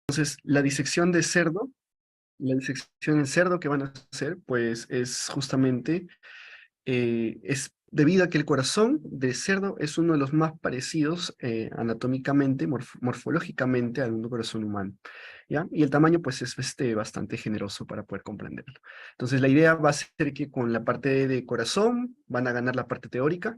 Entonces, la disección del cerdo que van a hacer, pues es justamente, es debido a que el corazón de cerdo es uno de los más parecidos anatómicamente, morfológicamente a un corazón humano, ¿ya? Y el tamaño, pues es bastante generoso para poder comprenderlo. Entonces, la idea va a ser que con la parte de corazón van a ganar la parte teórica,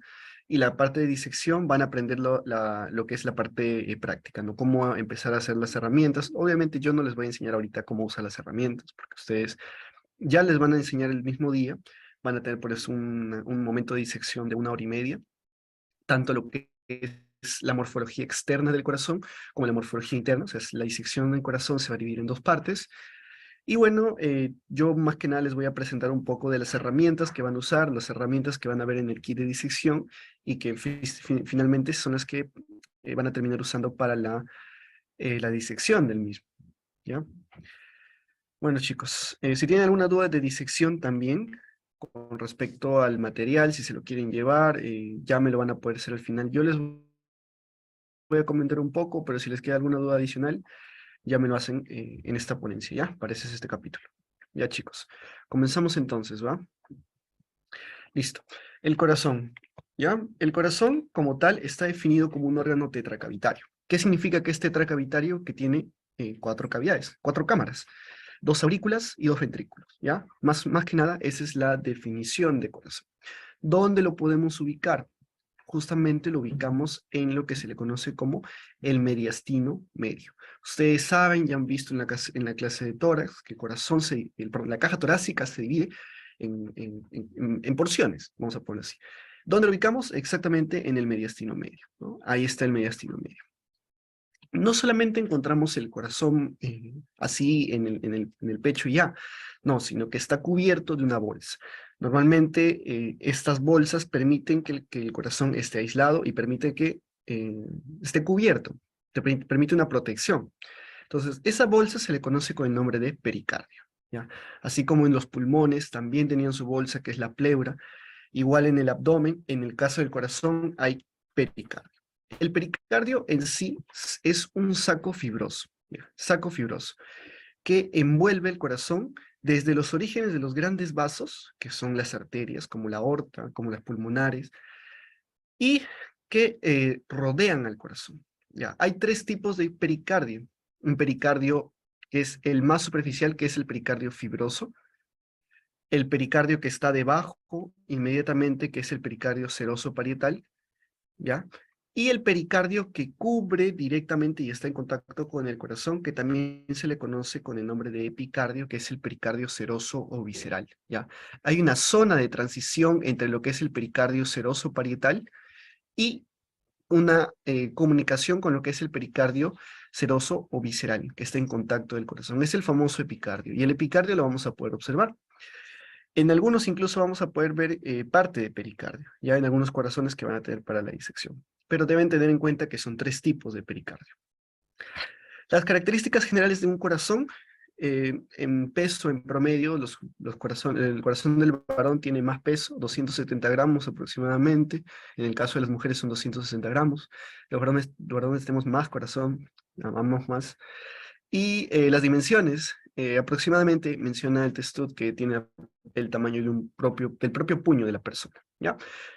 y la parte de disección van a aprender lo que es la parte práctica, ¿no? Cómo empezar a hacer las herramientas. Obviamente yo no les voy a enseñar ahorita cómo usar las herramientas, porque ustedes ya les van a enseñar el mismo día, van a tener por eso un momento de disección de 1 hora y media, tanto lo que es la morfología externa del corazón como la morfología interna. O sea, la disección del corazón se va a dividir en 2 partes. Y bueno, yo más que nada les voy a presentar un poco de las herramientas que van a usar, las herramientas que van a ver en el kit de disección y que finalmente son las que van a terminar usando para la disección del mismo, ¿ya? Bueno, chicos, si tienen alguna duda de disección también, con respecto al material, si se lo quieren llevar, ya me lo van a poder hacer al final. Yo les voy a comentar un poco, pero si les queda alguna duda adicional, ya me lo hacen en esta ponencia, ¿ya? Para ese es este capítulo. Ya, chicos. Comenzamos entonces, ¿va? Listo. El corazón, ¿ya? El corazón, como tal, está definido como un órgano tetracavitario. ¿Qué significa que es tetracavitario? Que tiene 4 cavidades, 4 cámaras, 2 aurículas y 2 ventrículos, ¿ya? Más que nada, esa es la definición de corazón. ¿Dónde lo podemos ubicar? Justamente lo ubicamos en lo que se le conoce como el mediastino medio. Ustedes saben, ya han visto en la clase de tórax, que el corazón, la caja torácica se divide en porciones, vamos a ponerlo así. ¿Dónde lo ubicamos? Exactamente en el mediastino medio, ¿no? Ahí está el mediastino medio. No solamente encontramos el corazón así en el pecho y ya, no, sino que está cubierto de una bolsa. Normalmente estas bolsas permiten que el corazón esté aislado y permite que esté cubierto, permite una protección. Entonces, esa bolsa se le conoce con el nombre de pericardio, ¿ya? Así como en los pulmones también tenían su bolsa, que es la pleura, igual en el abdomen, en el caso del corazón hay pericardio. El pericardio en sí es un saco fibroso, ¿ya? Saco fibroso, que envuelve el corazón desde los orígenes de los grandes vasos, que son las arterias, como la aorta, como las pulmonares, y que rodean al corazón, ¿ya? Hay 3 tipos de pericardio. Un pericardio que es el más superficial, que es el pericardio fibroso; el pericardio que está debajo inmediatamente, que es el pericardio seroso parietal, ¿ya? Y el pericardio que cubre directamente y está en contacto con el corazón, que también se le conoce con el nombre de epicardio, que es el pericardio seroso o visceral, ¿ya? Hay una zona de transición entre lo que es el pericardio seroso parietal y una comunicación con lo que es el pericardio seroso o visceral, que está en contacto del corazón. Es el famoso epicardio, y el epicardio lo vamos a poder observar. En algunos incluso vamos a poder ver parte de pericardio, ya en algunos corazones que van a tener para la disección. Pero deben tener en cuenta que son 3 tipos de pericardio. Las características generales de un corazón, en peso, en promedio, el corazón del varón tiene más peso, 270 gramos aproximadamente. En el caso de las mujeres son 260 gramos. Los varones tenemos más corazón, amamos más. Y las dimensiones, aproximadamente menciona el test que tiene el tamaño del propio puño de la persona, ¿ya?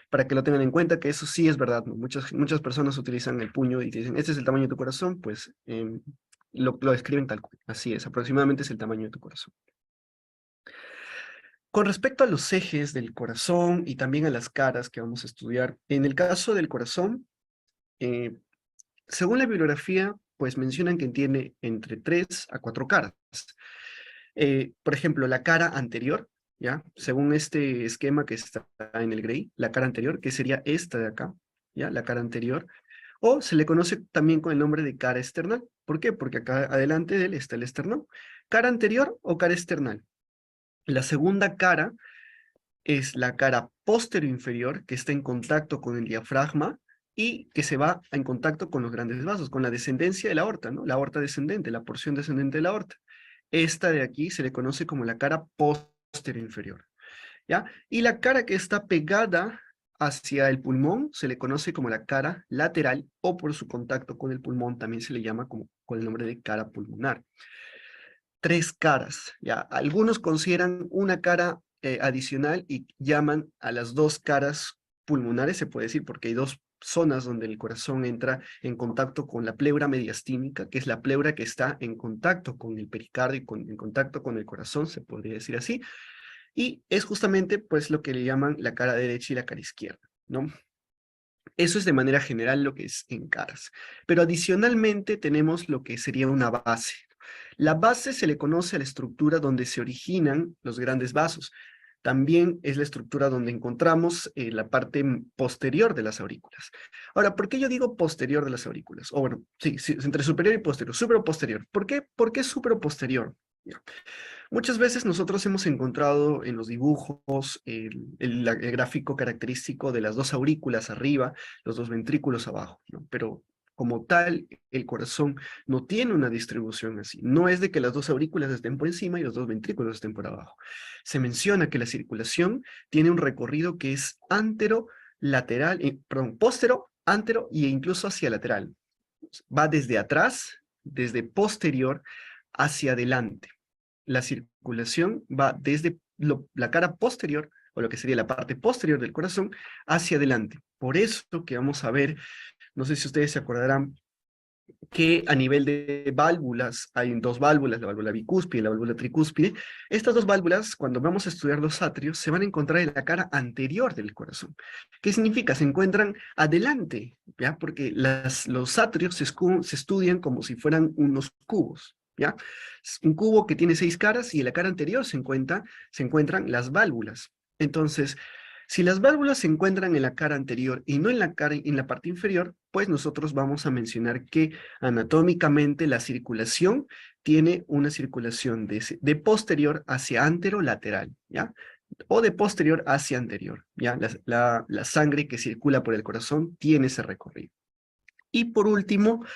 Para que lo tengan en cuenta, que eso sí es verdad, ¿no? Muchas personas utilizan el puño y te dicen, este es el tamaño de tu corazón, pues lo describen tal cual. Así es, aproximadamente es el tamaño de tu corazón. Con respecto a los ejes del corazón y también a las caras que vamos a estudiar, en el caso del corazón, eh, según la bibliografía, pues mencionan que tiene entre 3 a 4 caras. Por ejemplo, la cara anterior, ¿ya? Según este esquema que está en el gray, la cara anterior, que sería esta de acá, ¿ya? La cara anterior. O se le conoce también con el nombre de cara external. ¿Por qué? Porque acá adelante de él está el esternón. Cara anterior o cara external. La segunda cara es la cara posterior inferior, que está en contacto con el diafragma y que se va en contacto con los grandes vasos, con la descendencia de la aorta, ¿no? La aorta descendente, la porción descendente de la aorta. Esta de aquí se le conoce como la cara posterior inferior, ¿ya? Y la cara que está pegada hacia el pulmón se le conoce como la cara lateral, o por su contacto con el pulmón también se le llama como, con el nombre de cara pulmonar. Tres caras, ¿ya? Algunos consideran una cara adicional y llaman a las dos caras pulmonares, se puede decir, porque hay dos zonas donde el corazón entra en contacto con la pleura mediastínica, que es la pleura que está en contacto con el pericardio, en contacto con el corazón, se podría decir así, y es justamente pues lo que le llaman la cara derecha y la cara izquierda, ¿no? Eso es de manera general lo que es en caras. Pero adicionalmente tenemos lo que sería una base. La base se le conoce a la estructura donde se originan los grandes vasos. También es la estructura donde encontramos la parte posterior de las aurículas. Ahora, ¿por qué yo digo posterior de las aurículas? O bueno, sí, entre superior y posterior. Supero-posterior. ¿Por qué? ¿Por qué supero-posterior? Muchas veces nosotros hemos encontrado en los dibujos el gráfico característico de las dos aurículas arriba, los dos ventrículos abajo, ¿no? Pero como tal, el corazón no tiene una distribución así. No es de que las dos aurículas estén por encima y los dos ventrículos estén por abajo. Se menciona que la circulación tiene un recorrido que es antero, lateral, perdón, póstero, antero e incluso hacia lateral. Va desde atrás, desde posterior, hacia adelante. La circulación va desde la cara posterior, o lo que sería la parte posterior del corazón, hacia adelante. Por eso que vamos a ver, no sé si ustedes se acordarán, que a nivel de válvulas, hay dos válvulas, la válvula bicúspide y la válvula tricúspide. Estas dos válvulas, cuando vamos a estudiar los atrios, se van a encontrar en la cara anterior del corazón. ¿Qué significa? Se encuentran adelante, ¿ya? Porque los atrios se estudian como si fueran unos cubos, ¿ya? Es un cubo que tiene 6 caras y en la cara anterior se encuentran las válvulas. Entonces, si las válvulas se encuentran en la cara anterior y no en en la parte inferior, pues nosotros vamos a mencionar que anatómicamente la circulación tiene una circulación de posterior hacia anterolateral, ¿ya? O de posterior hacia anterior, ¿ya? La sangre que circula por el corazón tiene ese recorrido. Y por último,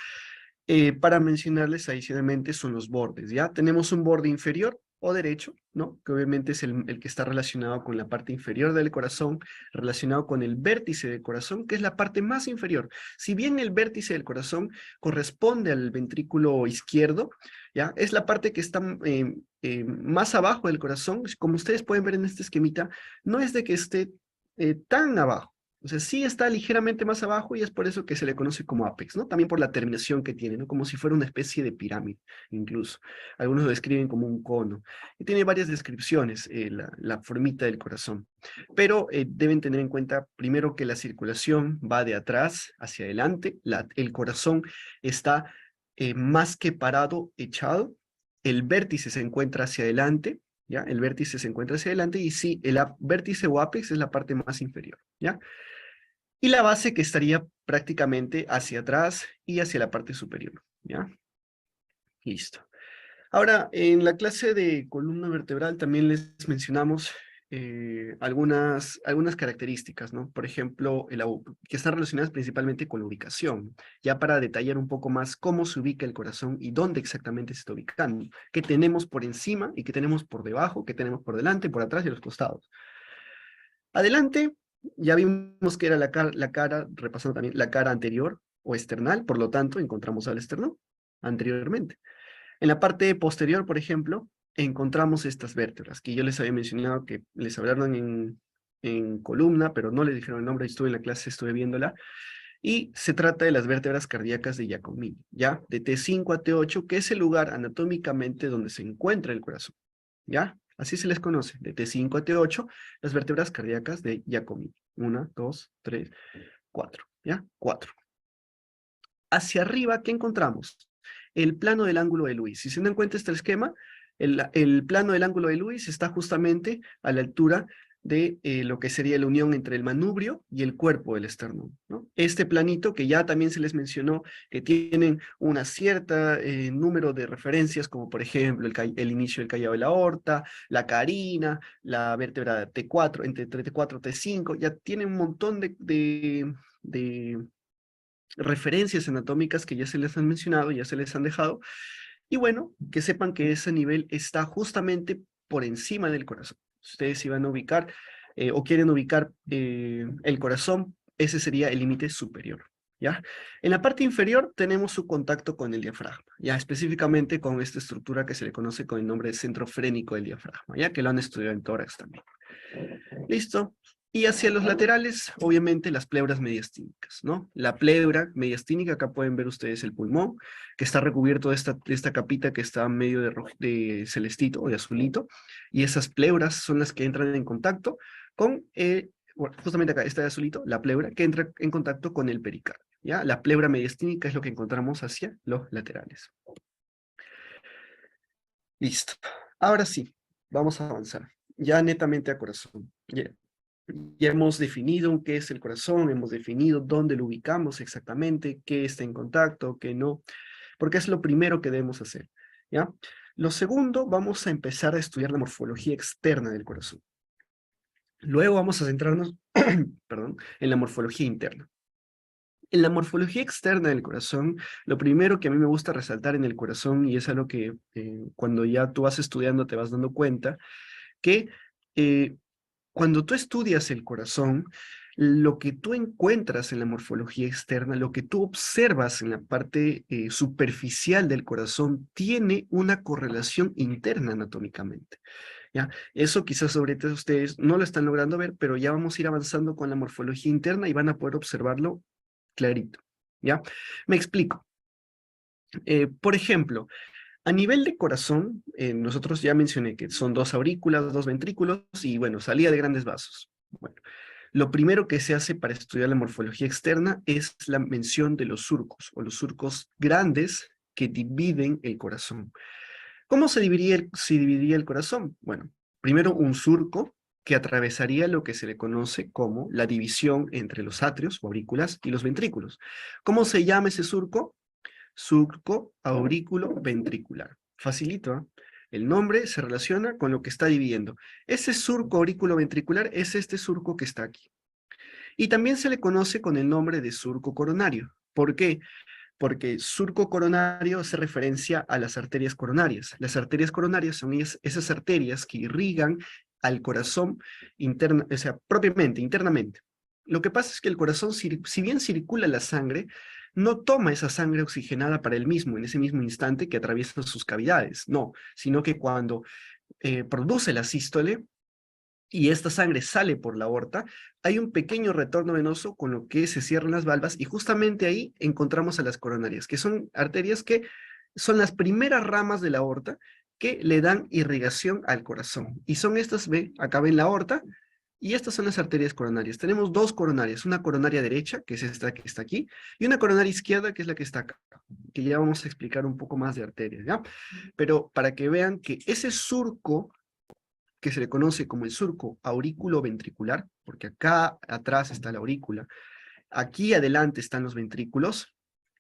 para mencionarles adicionalmente son los bordes, ¿ya? Tenemos un borde inferior o derecho, ¿no? Que obviamente es el que está relacionado con la parte inferior del corazón, relacionado con el vértice del corazón, que es la parte más inferior. Si bien el vértice del corazón corresponde al ventrículo izquierdo, ¿ya? Es la parte que está más abajo del corazón, como ustedes pueden ver en este esquemita, no es de que esté tan abajo. O sea, sí está ligeramente más abajo y es por eso que se le conoce como apex, ¿no? También por la terminación que tiene, ¿no? Como si fuera una especie de pirámide, incluso. Algunos lo describen como un cono. Y tiene varias descripciones, la formita del corazón. Pero deben tener en cuenta, primero, que la circulación va de atrás hacia adelante. El corazón está más que parado, echado. El vértice se encuentra hacia adelante, ¿ya? El vértice se encuentra hacia adelante y sí, el vértice o apex es la parte más inferior, ¿ya? Y la base que estaría prácticamente hacia atrás y hacia la parte superior, ¿ya? Listo. Ahora, en la clase de columna vertebral también les mencionamos algunas características, ¿no? Por ejemplo, que están relacionadas principalmente con la ubicación, ya para detallar un poco más cómo se ubica el corazón y dónde exactamente se está ubicando, qué tenemos por encima y qué tenemos por debajo, qué tenemos por delante, por atrás y a los costados. Adelante, ya vimos que era la cara, repasando también, la cara anterior o external, por lo tanto, encontramos al externo anteriormente. En la parte posterior, por ejemplo, encontramos estas vértebras, que yo les había mencionado que les hablaron en columna, pero no les dijeron el nombre, estuve en la clase, estuve viéndola, y se trata de las vértebras cardíacas de Giacomini, ¿ya? De T5 a T8, que es el lugar anatómicamente donde se encuentra el corazón, ¿ya? Así se les conoce, de T5 a T8, las vértebras cardíacas de Giacomini. 1, 2, 3, 4, ¿ya? 4. Hacia arriba, ¿qué encontramos? El plano del ángulo de Lewis. Si se dan cuenta este esquema, el plano del ángulo de Lewis está justamente a la altura de lo que sería la unión entre el manubrio y el cuerpo del esternón, ¿no? Este planito que ya también se les mencionó, que tienen una cierta número de referencias, como por ejemplo el inicio del callado de la aorta, la carina, la vértebra T4, entre T4 y T5, ya tienen un montón de referencias anatómicas que ya se les han mencionado, ya se les han dejado, y bueno, que sepan que ese nivel está justamente por encima del corazón. Ustedes se van a ubicar o quieren ubicar el corazón, ese sería el límite superior, ¿ya? En la parte inferior tenemos su contacto con el diafragma, ya específicamente con esta estructura que se le conoce con el nombre de centro frénico del diafragma, ya que lo han estudiado en tórax también. ¿Listo? Y hacia los laterales, obviamente, las pleuras mediastínicas, ¿no? La pleura mediastínica, acá pueden ver ustedes el pulmón, que está recubierto de esta capita que está medio de celestito o de azulito, y esas pleuras son las que entran en contacto con, bueno, justamente acá, esta de azulito, la pleura, que entra en contacto con el pericardio, ¿ya? La pleura mediastínica es lo que encontramos hacia los laterales. Listo. Ahora sí, vamos a avanzar, ya netamente a corazón. Ya hemos definido qué es el corazón, hemos definido dónde lo ubicamos exactamente, qué está en contacto, qué no, porque es lo primero que debemos hacer, ¿ya? Lo segundo, vamos a empezar a estudiar la morfología externa del corazón. Luego vamos a centrarnos, perdón, en la morfología interna. En la morfología externa del corazón, lo primero que a mí me gusta resaltar en el corazón, y es algo que cuando ya tú vas estudiando te vas dando cuenta, que cuando tú estudias el corazón, lo que tú encuentras en la morfología externa, lo que tú observas en la parte superficial del corazón, tiene una correlación interna anatómicamente, ¿ya? Eso quizás ahorita ustedes no lo están logrando ver, pero ya vamos a ir avanzando con la morfología interna y van a poder observarlo clarito, ¿ya? Me explico. Por ejemplo, a nivel de corazón, nosotros ya mencioné que son dos aurículas, dos ventrículos y, bueno, salida de grandes vasos. Bueno, lo primero que se hace para estudiar la morfología externa es la mención de los surcos, o los surcos grandes que dividen el corazón. ¿Cómo se dividiría el corazón? Bueno, primero un surco que atravesaría lo que se le conoce como la división entre los atrios, o aurículas, y los ventrículos. ¿Cómo se llama ese surco? Surco aurículo ventricular. Facilito, ¿eh? El nombre se relaciona con lo que está dividiendo. Ese surco aurículo ventricular es este surco que está aquí. Y también se le conoce con el nombre de surco coronario. ¿Por qué? Porque surco coronario hace referencia a las arterias coronarias. Las arterias coronarias son esas arterias que irrigan al corazón interna, o sea, propiamente, internamente. Lo que pasa es que el corazón, si bien circula la sangre, no toma esa sangre oxigenada para él mismo, en ese mismo instante que atraviesa sus cavidades, no, sino que cuando produce la sístole, y esta sangre sale por la aorta, hay un pequeño retorno venoso con lo que se cierran las valvas y justamente ahí encontramos a las coronarias, que son arterias que son las primeras ramas de la aorta que le dan irrigación al corazón. Y son estas, ve, acá ven la aorta, y estas son las arterias coronarias. Tenemos dos coronarias, una coronaria derecha, que es esta que está aquí, y una coronaria izquierda, que es la que está acá, que ya vamos a explicar un poco más de arterias, ¿ya? Pero para que vean que ese surco que se le conoce como el surco aurículo-ventricular, porque acá atrás está la aurícula, aquí adelante están los ventrículos.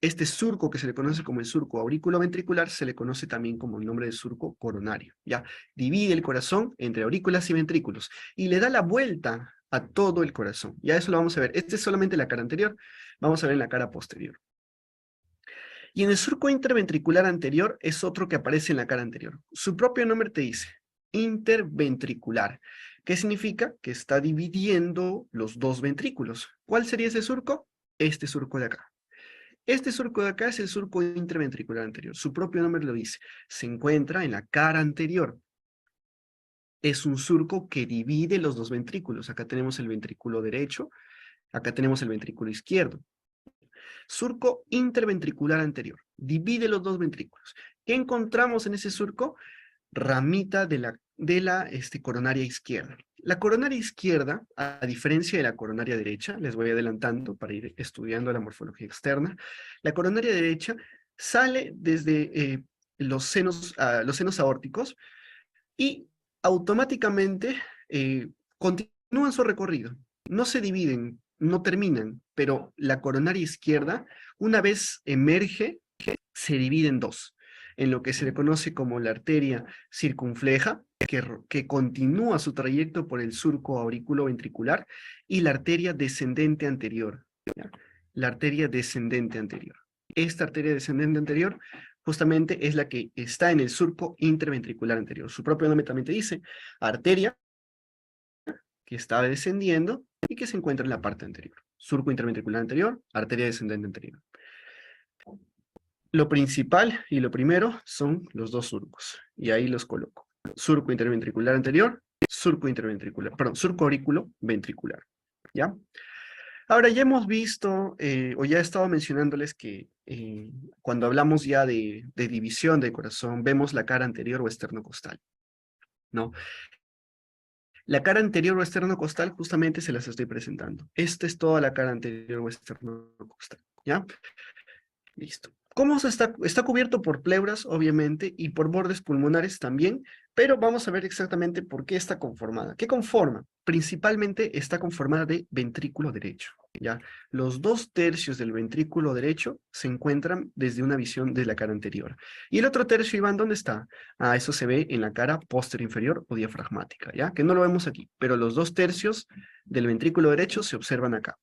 Este surco que se le conoce como el surco aurículo-ventricular se le conoce también como el nombre de surco coronario, ¿ya? Divide el corazón entre aurículas y ventrículos y le da la vuelta a todo el corazón. Ya eso lo vamos a ver. Este es solamente la cara anterior, vamos a ver en la cara posterior. Y en el surco interventricular anterior es otro que aparece en la cara anterior. Su propio nombre te dice, interventricular. ¿Qué significa? Que está dividiendo los dos ventrículos. ¿Cuál sería ese surco? Este surco de acá. Este surco de acá es el surco interventricular anterior. Su propio nombre lo dice. Se encuentra en la cara anterior. Es un surco que divide los dos ventrículos. Acá tenemos el ventrículo derecho, acá tenemos el ventrículo izquierdo. Surco interventricular anterior. Divide los dos ventrículos. ¿Qué encontramos en ese surco? Ramita de la coronaria izquierda. La coronaria izquierda, a diferencia de la coronaria derecha, les voy adelantando para ir estudiando la morfología externa, la coronaria derecha sale desde los senos aórticos y automáticamente continúan su recorrido. No se dividen, no terminan, pero la coronaria izquierda, una vez emerge, se divide en dos, en lo que se le conoce como la arteria circunfleja, que continúa su trayecto por el surco auriculoventricular, y la arteria descendente anterior, ¿ya? La arteria descendente anterior. Esta arteria descendente anterior justamente es la que está en el surco interventricular anterior. Su propio nombre también te dice arteria que está descendiendo y que se encuentra en la parte anterior. Surco interventricular anterior, arteria descendente anterior. Lo principal y lo primero son los dos surcos, y ahí los coloco. Surco interventricular anterior, surco interventricular, perdón, surco aurículo ventricular, ¿ya? Ahora ya hemos visto, o ya he estado mencionándoles que cuando hablamos ya de división del corazón, vemos la cara anterior o esternocostal, ¿no? La cara anterior o esternocostal justamente se las estoy presentando. Esta es toda la cara anterior o esternocostal, ¿ya? Listo. ¿Cómo está cubierto por pleuras, obviamente, y por bordes pulmonares también? Pero vamos a ver exactamente por qué está conformada. ¿Qué conforma? Principalmente está conformada de ventrículo derecho, ¿ya? Los 2/3 del ventrículo derecho se encuentran desde una visión de la cara anterior. Y el otro tercio, Iván, ¿dónde está? Ah, eso se ve en la cara posterior inferior o diafragmática, ¿ya? Que no lo vemos aquí, pero los 2/3 del ventrículo derecho se observan acá.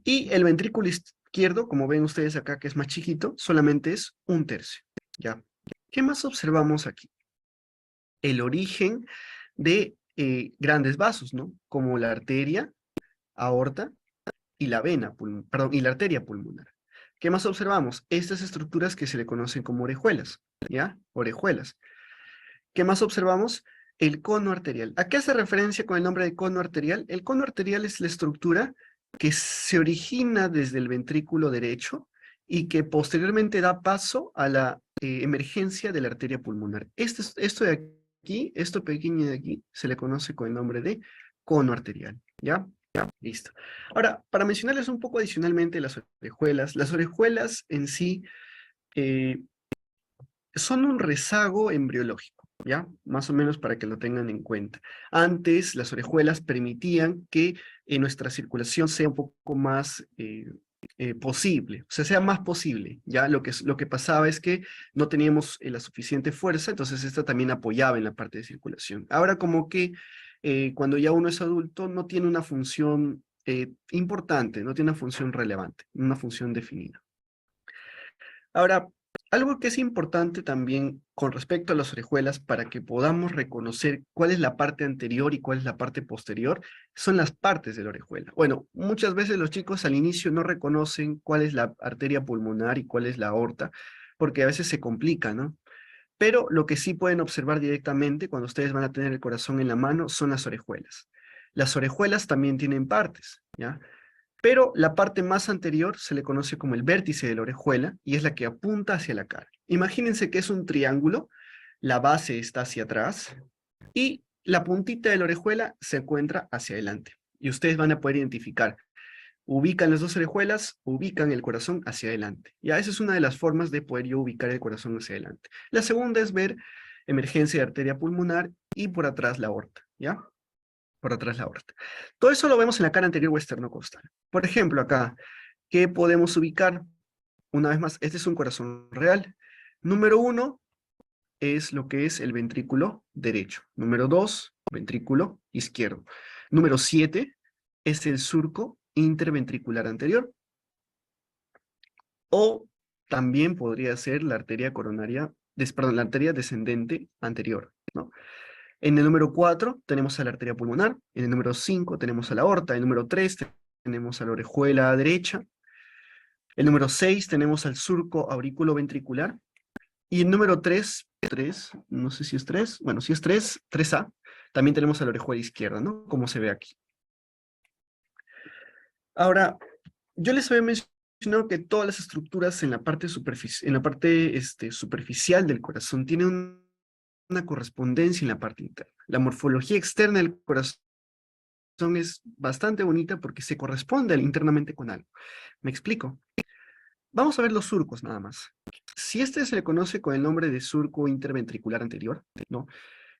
Y el ventrículo izquierdo, como ven ustedes acá, que es más chiquito, solamente es 1/3, ¿ya? ¿Qué más observamos aquí? El origen de grandes vasos, ¿no? Como la arteria, aorta y la vena, perdón, y la arteria pulmonar. ¿Qué más observamos? Estas estructuras que se le conocen como orejuelas, ¿ya? Orejuelas. ¿Qué más observamos? El cono arterial. ¿A qué hace referencia con el nombre de cono arterial? El cono arterial es la estructura que se origina desde el ventrículo derecho y que posteriormente da paso a la emergencia de la arteria pulmonar. Esto de aquí, esto pequeño de aquí, se le conoce con el nombre de cono arterial, ¿ya? Listo. Ahora, para mencionarles un poco adicionalmente las orejuelas en sí eh, son un rezago embriológico, ¿ya? Más o menos para que lo tengan en cuenta. Antes, las orejuelas permitían que nuestra circulación sea un poco más posible, o sea, sea más posible, ¿ya? Lo que pasaba es que no teníamos la suficiente fuerza, entonces esta también apoyaba en la parte de circulación. Ahora como que cuando ya uno es adulto no tiene una función importante, no tiene una función relevante, una función definida. Ahora, algo que es importante también con respecto a las orejuelas para que podamos reconocer cuál es la parte anterior y cuál es la parte posterior, son las partes de la orejuela. Bueno, muchas veces los chicos al inicio no reconocen cuál es la arteria pulmonar y cuál es la aorta, porque a veces se complica, ¿no? Pero lo que sí pueden observar directamente cuando ustedes van a tener el corazón en la mano son las orejuelas. Las orejuelas también tienen partes, ¿ya? Pero la parte más anterior se le conoce como el vértice de la orejuela y es la que apunta hacia la cara. Imagínense que es un triángulo, la base está hacia atrás y la puntita de la orejuela se encuentra hacia adelante. Y ustedes van a poder identificar, ubican las dos orejuelas, ubican el corazón hacia adelante. Ya esa es una de las formas de poder yo ubicar el corazón hacia adelante. La segunda es ver emergencia de arteria pulmonar y por atrás la aorta, ¿ya? Por atrás la aorta. Todo eso lo vemos en la cara anterior o esternocostal. Por ejemplo, acá, ¿qué podemos ubicar? Una vez más, este es un corazón real. Número 1 es lo que es el ventrículo derecho. Número 2, ventrículo izquierdo. Número 7 es el surco interventricular anterior. O también podría ser la arteria coronaria, perdón, la arteria descendente anterior, ¿no? En el número 4 tenemos a la arteria pulmonar, en el número 5 tenemos a la aorta, en el número 3 tenemos a la orejuela derecha, el número 6 tenemos al surco auriculoventricular, y el número 3, no sé si es 3, bueno, si es 3A, también tenemos a la orejuela izquierda, ¿no? Como se ve aquí. Ahora, yo les había mencionado que todas las estructuras en la parte, superficial del corazón tienen una correspondencia en la parte interna. La morfología externa del corazón es bastante bonita porque se corresponde internamente con algo. ¿Me explico? Vamos a ver los surcos nada más. Si este se le conoce con el nombre de surco interventricular anterior, ¿no?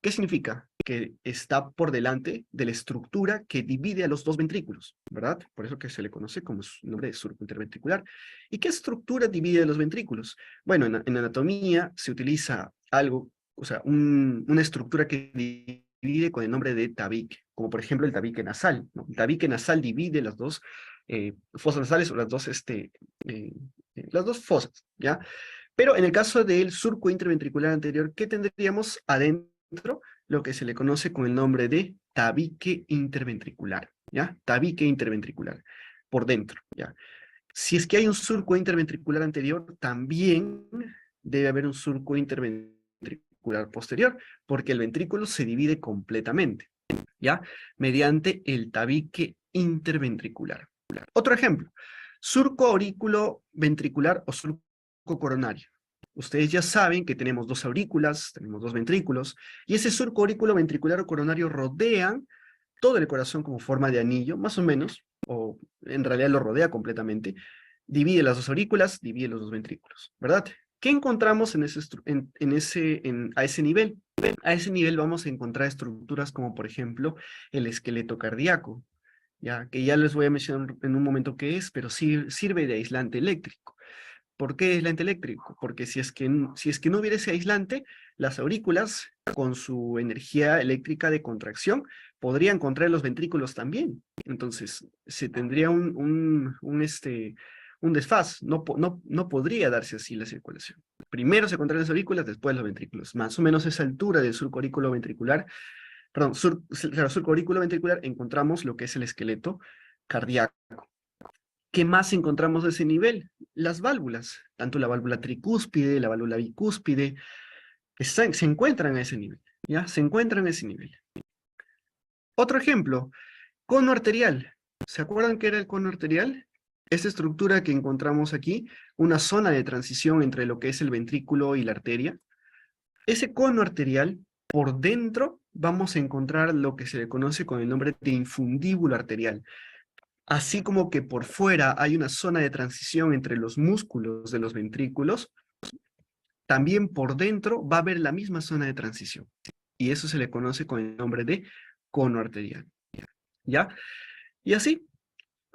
¿Qué significa? Que está por delante de la estructura que divide a los dos ventrículos, ¿verdad? Por eso que se le conoce como nombre de surco interventricular. ¿Y qué estructura divide los ventrículos? Bueno, en anatomía se utiliza algo, o sea, una estructura que divide con el nombre de tabique, como por ejemplo el tabique nasal, ¿no? El tabique nasal divide las dos fosas nasales o las dos fosas, ¿ya? Pero en el caso del surco interventricular anterior, ¿qué tendríamos adentro? lo que se le conoce con el nombre de tabique interventricular, ¿ya? Tabique interventricular, por dentro, ¿ya? Si es que hay un surco interventricular anterior, también debe haber un surco interventricular posterior, porque el ventrículo se divide completamente, ¿ya? Mediante el tabique interventricular. Otro ejemplo, surco aurículo ventricular o surco coronario. Ustedes ya saben que tenemos dos aurículas, tenemos dos ventrículos, y ese surco aurículo ventricular o coronario rodean todo el corazón como forma de anillo, más o menos, o en realidad lo rodea completamente, divide las dos aurículas, divide los dos ventrículos, ¿verdad? ¿Qué encontramos a ese nivel? A ese nivel vamos a encontrar estructuras como, por ejemplo, el esqueleto cardíaco, ya que ya les voy a mencionar en un momento qué es, pero sirve de aislante eléctrico. ¿Por qué aislante eléctrico? Porque si es que no hubiera ese aislante, las aurículas, con su energía eléctrica de contracción, podrían contraer los ventrículos también. Entonces, se tendría un desfaz. No podría darse así la circulación. Primero se contraen las aurículas, después los ventrículos. Más o menos a esa altura del surco aurículo ventricular, perdón, claro, surco aurículo ventricular, encontramos lo que es el esqueleto cardíaco. ¿Qué más encontramos de ese nivel? Las válvulas, tanto la válvula tricúspide, la válvula bicúspide, se encuentran a ese nivel, ¿ya? Se encuentran a ese nivel. Otro ejemplo, cono arterial. ¿Se acuerdan qué era el cono arterial? Esta estructura que encontramos aquí, una zona de transición entre lo que es el ventrículo y la arteria. Ese cono arterial, por dentro, vamos a encontrar lo que se le conoce con el nombre de infundíbulo arterial. Así como que por fuera hay una zona de transición entre los músculos de los ventrículos, también por dentro va a haber la misma zona de transición. Y eso se le conoce con el nombre de cono arterial. ¿Ya? Y así,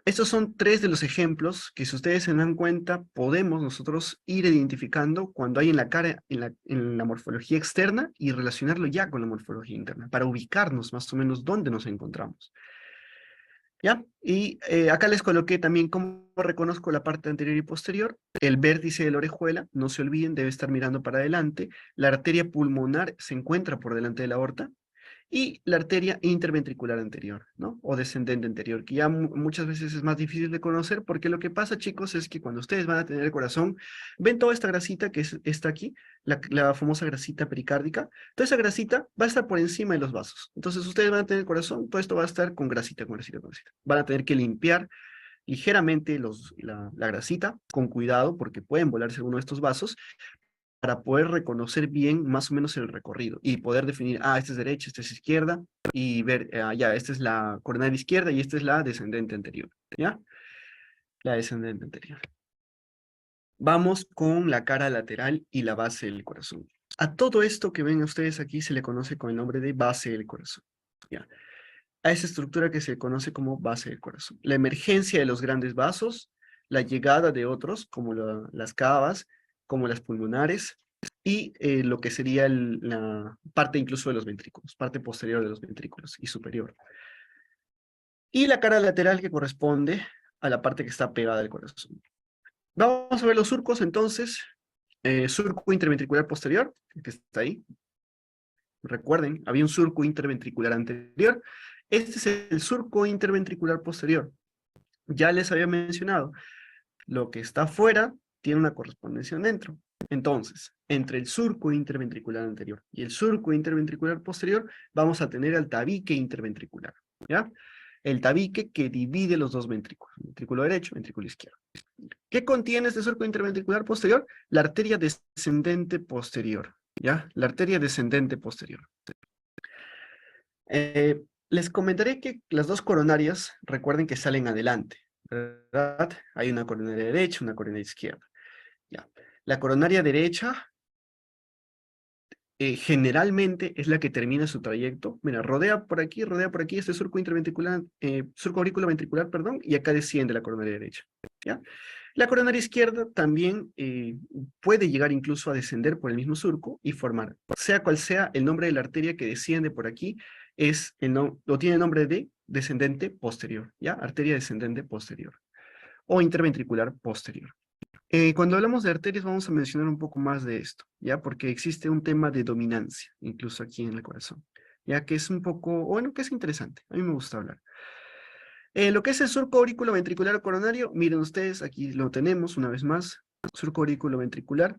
estos son tres de los ejemplos que, si ustedes se dan cuenta, podemos nosotros ir identificando cuando hay en la cara, en la morfología externa, y relacionarlo ya con la morfología interna, para ubicarnos más o menos dónde nos encontramos. ¿Ya? Y acá les coloqué también cómo reconozco la parte anterior y posterior. El vértice de la orejuela, no se olviden, debe estar mirando para adelante. La arteria pulmonar se encuentra por delante de la aorta. Y la arteria interventricular anterior, ¿no? O descendente anterior, que ya muchas veces es más difícil de conocer, porque lo que pasa, chicos, es que cuando ustedes van a tener el corazón, ven toda esta grasita que está aquí, la famosa grasita pericárdica. Toda esa grasita va a estar por encima de los vasos. Entonces ustedes van a tener el corazón, todo esto va a estar con grasita, con grasita, con grasita. Van a tener que limpiar ligeramente la grasita, con cuidado, porque pueden volarse alguno de estos vasos, para poder reconocer bien más o menos el recorrido y poder definir, esta es derecha, esta es izquierda, y ver, ya, esta es la coronaria izquierda y esta es la descendente anterior, ¿ya? La descendente anterior. Vamos con la cara lateral y la base del corazón. A todo esto que ven ustedes aquí se le conoce con el nombre de base del corazón, ¿ya? A esa estructura que se conoce como base del corazón. La emergencia de los grandes vasos, la llegada de otros, como las cavas, como las pulmonares, y lo que sería la parte incluso de los ventrículos, parte posterior de los ventrículos y superior. Y la cara lateral que corresponde a la parte que está pegada al corazón. Vamos a ver los surcos entonces. Surco interventricular posterior, que está ahí. Recuerden, había un surco interventricular anterior. Este es el surco interventricular posterior. Ya les había mencionado, lo que está afuera tiene una correspondencia dentro. Entonces, entre el surco interventricular anterior y el surco interventricular posterior, vamos a tener el tabique interventricular, ¿ya? El tabique que divide los dos ventrículos, ventrículo derecho, ventrículo izquierdo. ¿Qué contiene este surco interventricular posterior? La arteria descendente posterior, ¿ya? La arteria descendente posterior. Les comentaré que las dos coronarias, recuerden que salen adelante, ¿verdad? Hay una coronaria derecha, una coronaria izquierda. Ya. La coronaria derecha generalmente es la que termina su trayecto. Mira, rodea por aquí, este surco interventricular, surco aurículo ventricular, perdón, y acá desciende la coronaria derecha. ¿Ya? La coronaria izquierda también puede llegar incluso a descender por el mismo surco y formar, sea cual sea el nombre de la arteria que desciende por aquí, lo tiene el nombre de descendente posterior, ¿ya? Arteria descendente posterior o interventricular posterior. Cuando hablamos de arterias vamos a mencionar un poco más de esto, ¿ya? Porque existe un tema de dominancia, incluso aquí en el corazón, ya que es un poco, bueno, que es interesante, a mí me gusta hablar. Lo que es el surco aurículo ventricular o coronario, miren ustedes, aquí lo tenemos una vez más, surco aurículo ventricular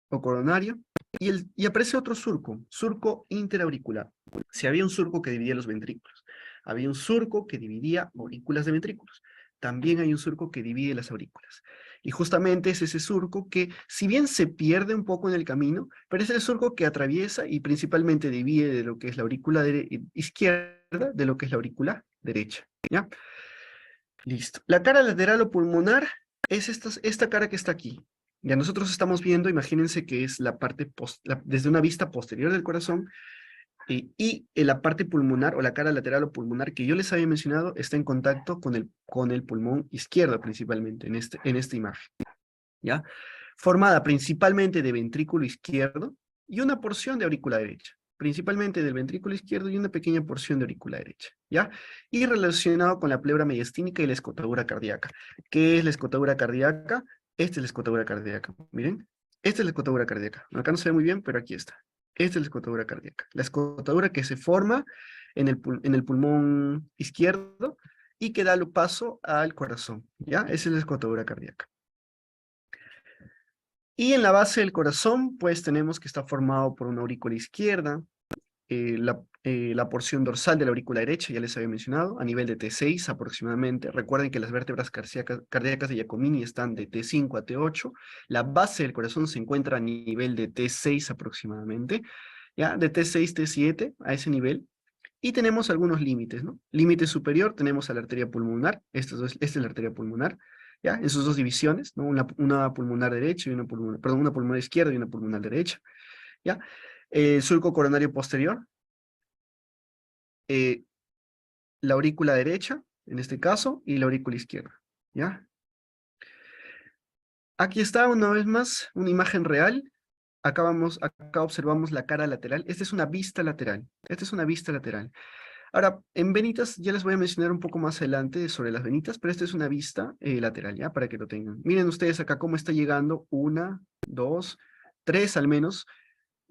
o coronario, y aparece otro surco, surco interauricular. Si había un surco que dividía los ventrículos, había un surco que dividía aurículas de ventrículos, también hay un surco que divide las aurículas. Y justamente es ese surco que, si bien se pierde un poco en el camino, pero es el surco que atraviesa y principalmente divide de lo que es la aurícula izquierda de lo que es la aurícula derecha, ¿ya? Listo. La cara lateral o pulmonar es esta cara que está aquí. Ya nosotros estamos viendo, imagínense que es la parte, desde una vista posterior del corazón, y en la parte pulmonar o la cara lateral o pulmonar que yo les había mencionado está en contacto con el pulmón izquierdo principalmente en esta imagen, ¿ya? Formada principalmente de ventrículo izquierdo y una porción de aurícula derecha, principalmente del ventrículo izquierdo y una pequeña porción de aurícula derecha, ¿ya? Y relacionado con la pleura mediastínica y la escotadura cardíaca. ¿Qué es la escotadura cardíaca? Esta es la escotadura cardíaca, miren. Esta es la escotadura cardíaca. Acá no se ve muy bien, pero aquí está. Esta es la escotadura cardíaca. La escotadura que se forma en el pulmón izquierdo y que da paso al corazón, ¿ya? Esa es la escotadura cardíaca. Y en la base del corazón, pues tenemos que está formado por una aurícula izquierda, la porción dorsal de la aurícula derecha, ya les había mencionado, a nivel de T6 aproximadamente. Recuerden que las vértebras cardíacas de Giacomini están de T5 a T8. La base del corazón se encuentra a nivel de T6 aproximadamente, ¿ya? De T6, T7, a ese nivel. Y tenemos algunos límites, ¿no? Límite superior tenemos a la arteria pulmonar, esta es la arteria pulmonar, ¿ya? En sus dos divisiones, ¿no? Una pulmonar derecha y una pulmonar, perdón, una pulmonar izquierda y una pulmonar derecha, ¿ya? El surco coronario posterior, eh, la aurícula derecha, en este caso, y la aurícula izquierda, ¿ya? Aquí está una vez más una imagen real. Acá observamos la cara lateral. Esta es una vista lateral. Esta es una vista lateral. Ahora, en venitas ya les voy a mencionar un poco más adelante sobre las venitas, pero esta es una vista lateral, ¿ya? Para que lo tengan. Miren ustedes acá cómo está llegando una, dos, tres al menos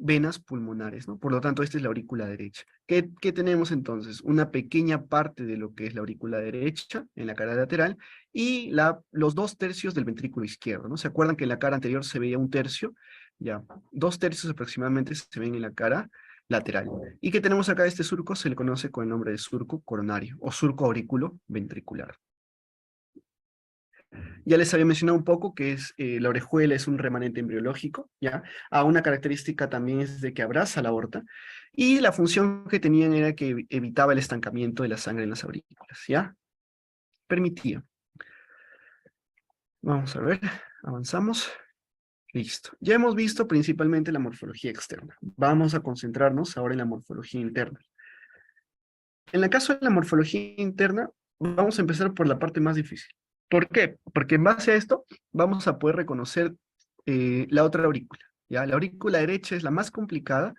venas pulmonares, ¿no? Por lo tanto, esta es la aurícula derecha. ¿Qué tenemos entonces? Una pequeña parte de lo que es la aurícula derecha en la cara lateral y los 2/3 del ventrículo izquierdo, ¿no? ¿Se acuerdan que en la cara anterior se veía un tercio? Ya, 2/3 aproximadamente se ven en la cara lateral. ¿Y qué tenemos acá? Este surco se le conoce con el nombre de surco coronario o surco aurículo ventricular. Ya les había mencionado un poco que la orejuela es un remanente embriológico, ¿ya? Una característica también es de que abraza la aorta, y la función que tenían era que evitaba el estancamiento de la sangre en las aurículas, ¿ya? Permitía. Vamos a ver, avanzamos. Listo. Ya hemos visto principalmente la morfología externa. Vamos a concentrarnos ahora en la morfología interna. En el caso de la morfología interna, vamos a empezar por la parte más difícil. ¿Por qué? Porque en base a esto vamos a poder reconocer la otra aurícula, ¿ya? La aurícula derecha es la más complicada,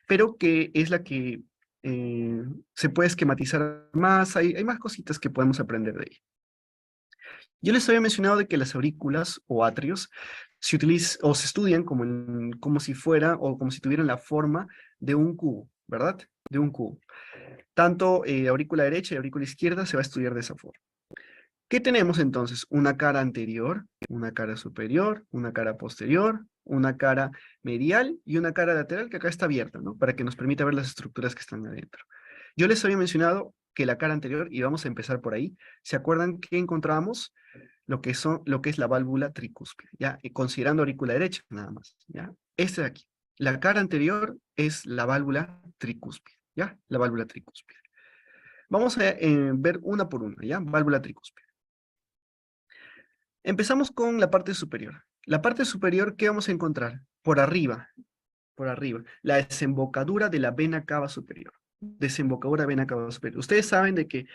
pero que es la que se puede esquematizar más, hay más cositas que podemos aprender de ella. Yo les había mencionado de que las aurículas o atrios se utilizan o se estudian como si fuera o como si tuvieran la forma de un cubo, ¿verdad? De un cubo. Tanto aurícula derecha y aurícula izquierda se va a estudiar de esa forma. ¿Qué tenemos entonces? Una cara anterior, una cara superior, una cara posterior, una cara medial y una cara lateral que acá está abierta, ¿no? Para que nos permita ver las estructuras que están adentro. Yo les había mencionado que la cara anterior, y vamos a empezar por ahí, ¿se acuerdan que encontramos lo que es la válvula tricúspide? ¿Ya? Y considerando aurícula derecha, nada más, ¿ya? Este de aquí. La cara anterior es la válvula tricúspide, ¿ya? La válvula tricúspide. Vamos a ver una por una, ¿ya? Válvula tricúspide. Empezamos con la parte superior. La parte superior, ¿qué vamos a encontrar? Por arriba, la desembocadura de la vena cava superior. Desembocadura vena cava superior. Ustedes saben de que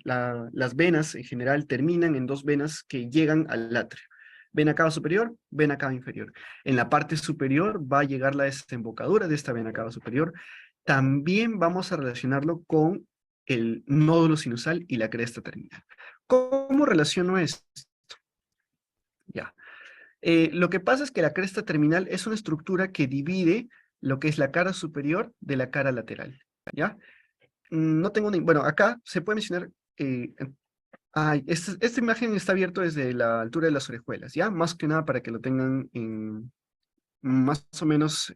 las venas en general terminan en dos venas que llegan al atrio. Vena cava superior, vena cava inferior. En la parte superior va a llegar la desembocadura de esta vena cava superior. También vamos a relacionarlo con el nódulo sinusal y la cresta terminal. ¿Cómo relaciono esto? Ya. Lo que pasa es que la cresta terminal es una estructura que divide lo que es la cara superior de la cara lateral, ¿ya? No tengo ni... Bueno, acá se puede mencionar... esta imagen está abierto desde la altura de las orejuelas, ¿ya? Más que nada para que lo tengan en más o menos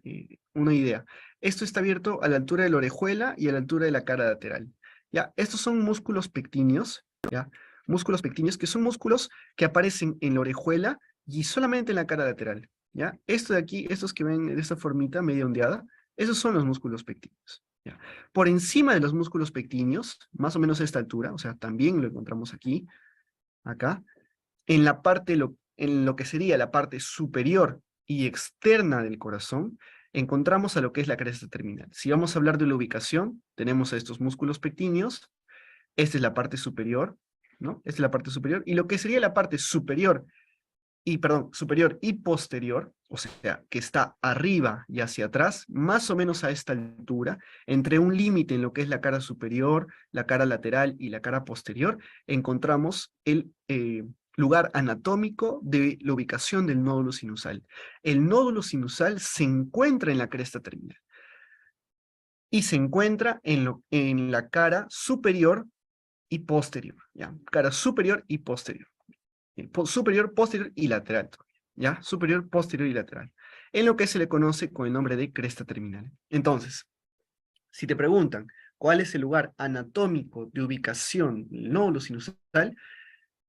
una idea. Esto está abierto a la altura de la orejuela y a la altura de la cara lateral, ¿ya? Estos son músculos pectíneos, ¿ya? Músculos pectíneos que son músculos que aparecen en la orejuela y solamente en la cara lateral, ¿ya? Esto de aquí, estos que ven de esta formita media ondeada, esos son los músculos pectíneos, ¿ya? Por encima de los músculos pectíneos, más o menos a esta altura, o sea, también lo encontramos aquí, acá, en la parte, en lo que sería la parte superior y externa del corazón, encontramos a lo que es la cresta terminal. Si vamos a hablar de la ubicación, tenemos a estos músculos pectíneos, esta es la parte superior, ¿no? Esta es la parte superior, y lo que sería la parte superior superior y posterior, o sea, que está arriba y hacia atrás, más o menos a esta altura, entre un límite en lo que es la cara superior, la cara lateral y la cara posterior, encontramos el lugar anatómico de la ubicación del nódulo sinusal. El nódulo sinusal se encuentra en la cresta terminal y se encuentra en la cara superior y posterior, ¿ya? Cara superior y posterior. Superior, posterior y lateral, ¿ya? Superior, posterior y lateral. En lo que se le conoce con el nombre de cresta terminal. Entonces, si te preguntan cuál es el lugar anatómico de ubicación del nódulo sinusal,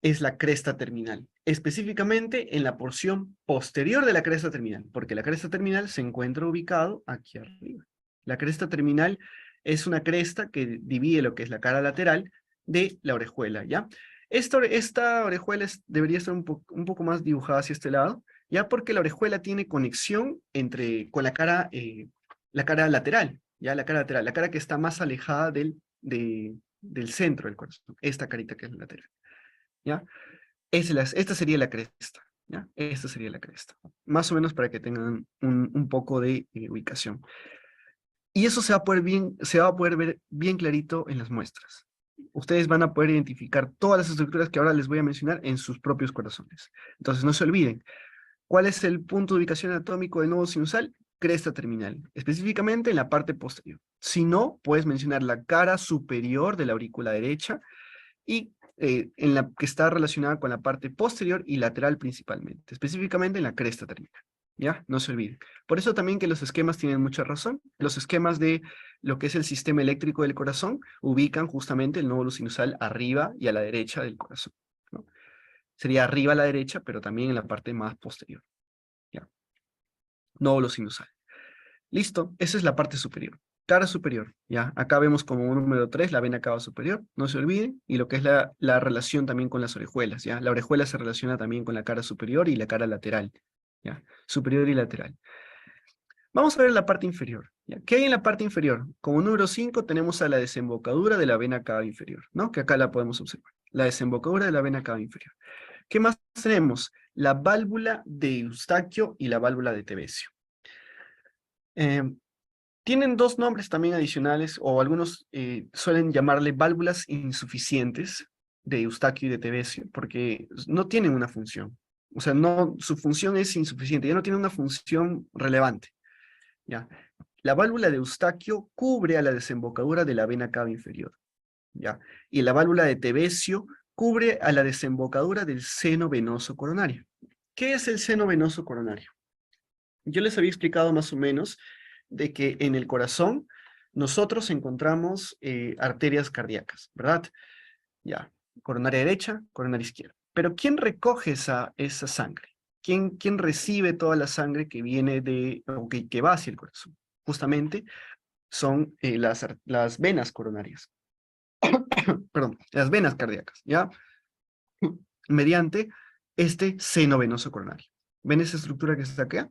es la cresta terminal, específicamente en la porción posterior de la cresta terminal, porque la cresta terminal se encuentra ubicado aquí arriba. La cresta terminal es una cresta que divide lo que es la cara lateral de la orejuela, ¿ya? Esta orejuela debería estar un poco más dibujada hacia este lado, ya porque la orejuela tiene conexión con la cara lateral, ya la cara lateral, la cara que está más alejada del centro del corazón, esta carita que es la lateral, ¿ya? Esta sería la cresta, ¿ya? Esta sería la cresta, más o menos para que tengan un poco de ubicación. Y eso se va a poder ver bien clarito en las muestras. Ustedes van a poder identificar todas las estructuras que ahora les voy a mencionar en sus propios corazones. Entonces no se olviden, ¿cuál es el punto de ubicación anatómico del nodo sinusal? Cresta terminal, específicamente en la parte posterior. Si no, puedes mencionar la cara superior de la aurícula derecha y en la que está relacionada con la parte posterior y lateral principalmente, específicamente en la cresta terminal. ¿Ya? No se olviden. Por eso también que los esquemas tienen mucha razón. Los esquemas de lo que es el sistema eléctrico del corazón ubican justamente el nódulo sinusal arriba y a la derecha del corazón, ¿no? Sería arriba a la derecha, pero también en la parte más posterior. ¿Ya? Nódulo sinusal. Listo, esa es la parte superior. Cara superior, ¿ya? Acá vemos como número 3 la vena cava superior, no se olviden, y lo que es la relación también con las orejuelas, ¿ya? La orejuela se relaciona también con la cara superior y la cara lateral, ¿ya? Superior y lateral. Vamos a ver la parte inferior, ¿ya? ¿Qué hay en la parte inferior? Como número 5 tenemos a la desembocadura de la vena cava inferior, ¿no? Que acá la podemos observar. La desembocadura de la vena cava inferior. ¿Qué más tenemos? La válvula de Eustaquio y la válvula de Tevesio. Tienen dos nombres también adicionales, o algunos suelen llamarle válvulas insuficientes de Eustaquio y de Tevesio, porque no tienen una función. O sea, no, su función es insuficiente, ya no tiene una función relevante. ¿Ya? La válvula de Eustaquio cubre a la desembocadura de la vena cava inferior, ¿ya? Y la válvula de Tevesio cubre a la desembocadura del seno venoso coronario. ¿Qué es el seno venoso coronario? Yo les había explicado más o menos de que en el corazón nosotros encontramos arterias cardíacas, ¿verdad? Ya, coronaria derecha, coronaria izquierda. Pero ¿quién recoge esa sangre? ¿Quién recibe toda la sangre que viene o que va hacia el corazón? Justamente son las venas coronarias. Perdón, las venas cardíacas, ¿ya? Mediante este seno venoso coronario. ¿Ven esa estructura que está acá?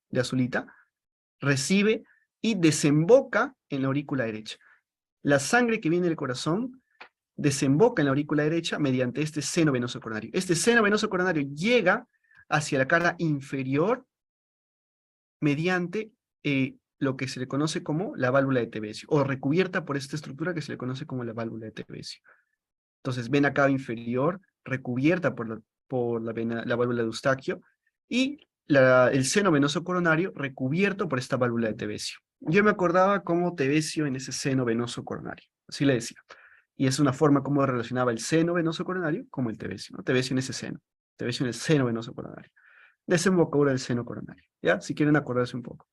De azulita. Recibe y desemboca en la aurícula derecha. La sangre que viene del corazón desemboca en la aurícula derecha mediante este seno venoso coronario. Este seno venoso coronario llega hacia la cara inferior mediante lo que se le conoce como la válvula de Tevesio, o recubierta por esta estructura que se le conoce como la válvula de Tevesio. Entonces, vena cava inferior recubierta por por la válvula de Eustaquio, y el seno venoso coronario recubierto por esta válvula de Tevesio. Yo me acordaba como Tevesio en ese seno venoso coronario, así le decía. Y es una forma como relacionaba el seno venoso coronario como el Tevesio, ¿no? Tevesio en ese seno, Tevesio en el seno venoso coronario. Desembocadura del seno coronario, ¿ya? Si quieren acordarse un poco.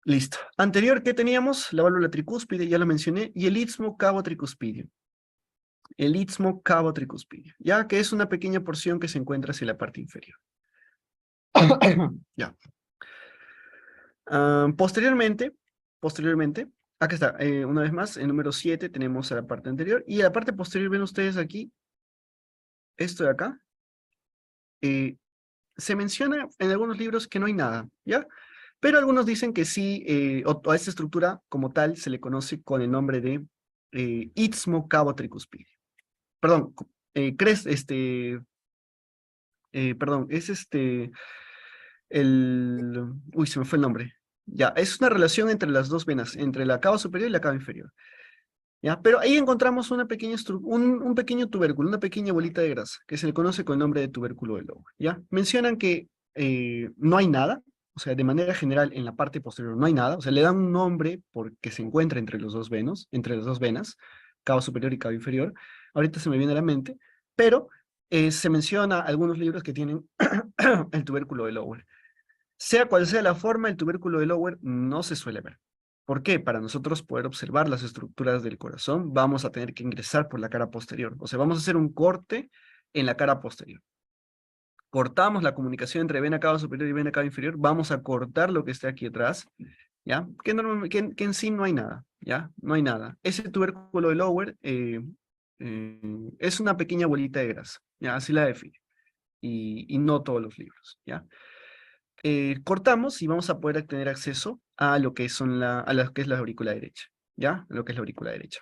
Listo. Anterior, ¿qué teníamos? La válvula tricúspide, ya lo mencioné, y el istmo cabo tricuspidio. El istmo cabo tricuspidio, ya que es una pequeña porción que se encuentra hacia la parte inferior. Ya. Posteriormente, acá está, una vez más, en número 7 tenemos a la parte anterior, y a la parte posterior ven ustedes aquí, esto de acá, se menciona en algunos libros que no hay nada, ¿ya? Pero algunos dicen que sí, o a esta estructura como tal se le conoce con el nombre de istmo cabo tricuspidio. Perdón, perdón, es uy, se me fue el nombre. Ya, es una relación entre las dos venas, entre la cava superior y la cava inferior. ¿Ya? Pero ahí encontramos una pequeña un pequeño tubérculo, una pequeña bolita de grasa, que se le conoce con el nombre de tubérculo de Lowe, ¿ya? Mencionan que no hay nada, o sea, de manera general en la parte posterior no hay nada, o sea, le dan un nombre porque se encuentra entre los dos venos, entre las dos venas, cava superior y cava inferior. Ahorita se me viene a la mente, pero se menciona algunos libros que tienen el tubérculo de Lowe. Sea cual sea la forma, el tubérculo de Lower no se suele ver. ¿Por qué? Para nosotros poder observar las estructuras del corazón, vamos a tener que ingresar por la cara posterior. O sea, vamos a hacer un corte en la cara posterior. Cortamos la comunicación entre vena cava superior y vena cava inferior, vamos a cortar lo que está aquí atrás, ¿ya? Que en sí no hay nada, ¿ya? No hay nada. Ese tubérculo de Lower es una pequeña bolita de grasa, ¿ya? Así la define. Y no todos los libros, ¿ya? Cortamos y vamos a poder tener acceso a lo que a lo que es la aurícula derecha, ¿ya? A lo que es la aurícula derecha.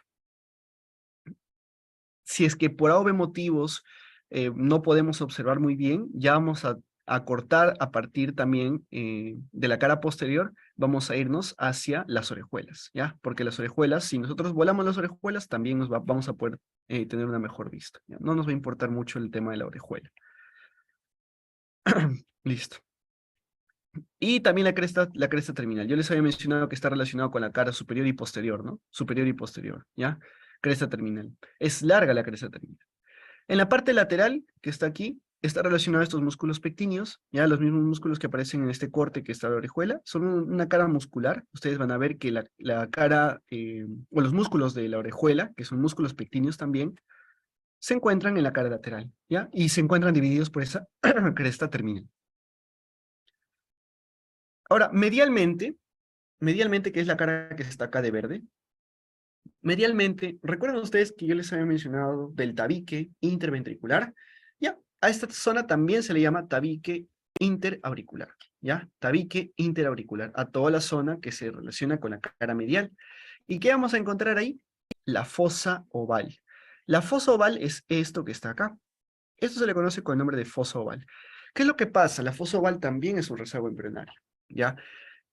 Si es que por A o B motivos no podemos observar muy bien, ya vamos a cortar a partir también de la cara posterior, vamos a irnos hacia las orejuelas, ¿ya? Porque las orejuelas, si nosotros volamos las orejuelas, también vamos a poder tener una mejor vista, ¿ya? No nos va a importar mucho el tema de la orejuela. Listo. Y también la cresta terminal. Yo les había mencionado que está relacionado con la cara superior y posterior, ¿no? Superior y posterior, ¿ya? Cresta terminal. Es larga la cresta terminal. En la parte lateral, que está aquí, está relacionado a estos músculos pectíneos, ¿ya? Los mismos músculos que aparecen en este corte que está la orejuela, son una cara muscular. Ustedes van a ver que la cara, o los músculos de la orejuela, que son músculos pectíneos también, se encuentran en la cara lateral, ¿ya? Y se encuentran divididos por esa cresta terminal. Ahora, medialmente, que es la cara que está acá de verde, medialmente, ¿recuerdan ustedes que yo les había mencionado del tabique interventricular? Ya, a esta zona también se le llama tabique interauricular, ¿ya? Tabique interauricular, a toda la zona que se relaciona con la cara medial. ¿Y qué vamos a encontrar ahí? La fosa oval. La fosa oval es esto que está acá. Esto se le conoce con el nombre de fosa oval. ¿Qué es lo que pasa? La fosa oval también es un rezago embrionario, ¿ya?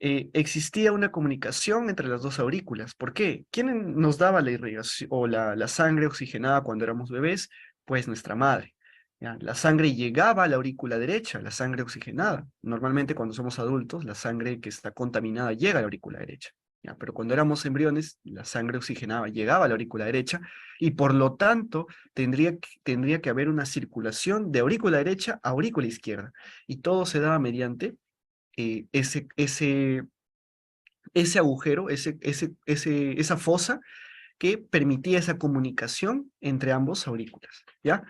Existía una comunicación entre las dos aurículas. ¿Por qué? ¿Quién nos daba la irrigación o la sangre oxigenada cuando éramos bebés? Pues nuestra madre. ¿Ya? La sangre llegaba a la aurícula derecha, la sangre oxigenada. Normalmente cuando somos adultos, la sangre que está contaminada llega a la aurícula derecha. ¿Ya? Pero cuando éramos embriones, la sangre oxigenada llegaba a la aurícula derecha y por lo tanto tendría que haber una circulación de aurícula derecha a aurícula izquierda. Y todo se daba mediante ese agujero, esa fosa que permitía esa comunicación entre ambos aurículas, ¿ya?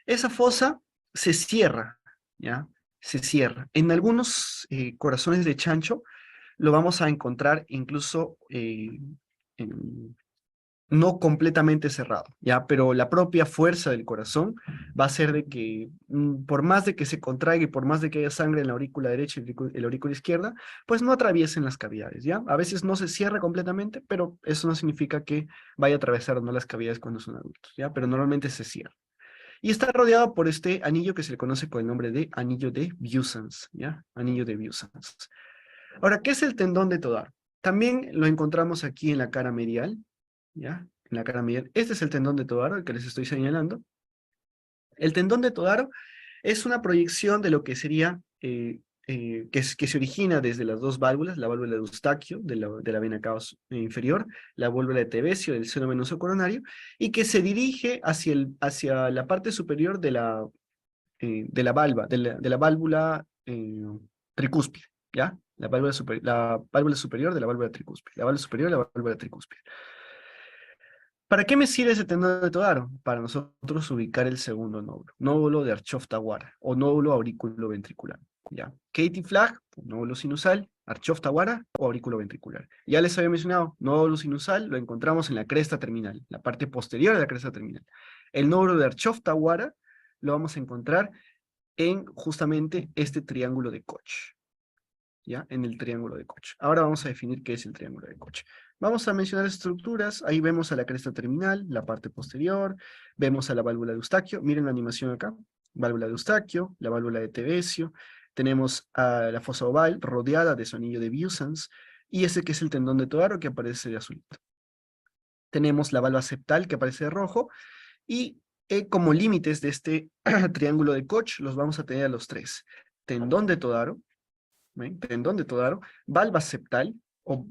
Esa fosa se cierra, ¿ya? Se cierra. En algunos corazones de chancho lo vamos a encontrar incluso no completamente cerrado, ¿ya? Pero la propia fuerza del corazón va a ser de que, por más de que se contraiga y por más de que haya sangre en la aurícula derecha y en la aurícula izquierda, pues no atraviesen las cavidades, ¿ya? A veces no se cierra completamente, pero eso no significa que vaya a atravesar o no las cavidades cuando son adultos, ¿ya? Pero normalmente se cierra. Y está rodeado por este anillo que se le conoce con el nombre de anillo de Vieussens, ¿ya? Anillo de Vieussens. Ahora, ¿qué es el tendón de Todar? También lo encontramos aquí en la cara medial, ¿ya? En la cara medial. Este es el tendón de Todar, el que les estoy señalando. El tendón de Todaro es una proyección de lo que sería, que se origina desde las dos válvulas, la válvula de Eustaquio, de la vena cava inferior, la válvula de Tevesio, del seno venoso coronario, y que se dirige hacia la parte superior de la válvula tricúspide, ¿ya? La válvula superior de la válvula tricúspide, la válvula superior de la válvula tricúspide. ¿Para qué me sirve ese tendón de Todaro? Para nosotros ubicar el segundo nódulo, nódulo de Archoff-Tawara, o nódulo aurículo ventricular, ¿ya? Katie Flagg, nódulo sinusal, Archoff-Tawara o aurículo ventricular. Ya les había mencionado, nódulo sinusal lo encontramos en la cresta terminal, la parte posterior de la cresta terminal. El nódulo de Archoff-Tawara lo vamos a encontrar en justamente este triángulo de Koch, ¿ya? En el triángulo de Koch. Ahora vamos a definir qué es el triángulo de Koch. Vamos a mencionar estructuras. Ahí vemos a la cresta terminal, la parte posterior, vemos a la válvula de Eustaquio. Miren la animación acá. Válvula de Eustaquio, la válvula de Tevesio. Tenemos a la fosa oval rodeada de su anillo de Vieussens, y ese que es el tendón de Todaro que aparece de azulito. Tenemos la válvula septal que aparece de rojo, y como límites de este triángulo de Koch los vamos a tener a los tres. Tendón de Todaro, ¿ven? Tendón de Todaro, valva septal, o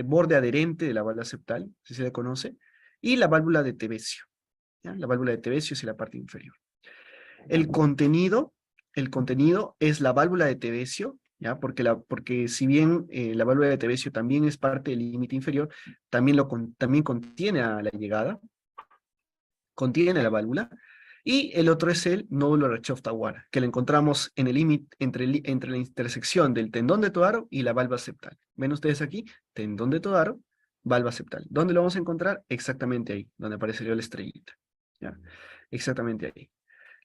borde adherente de la válvula septal, si se le conoce, y la válvula de Tevesio, ¿ya? La válvula de Tevesio es la parte inferior. El contenido es la válvula de Tevesio, ¿ya? Porque si bien la válvula de Tevesio también es parte del límite inferior, también contiene a la llegada, contiene la válvula, y el otro es el nódulo Archoff-Tawara, que lo encontramos en el límite entre la intersección del tendón de Todaro y la valva septal. ¿Ven ustedes aquí? Tendón de Todaro, valva septal. ¿Dónde lo vamos a encontrar? Exactamente ahí, donde aparecería la estrellita, ¿ya? Exactamente ahí.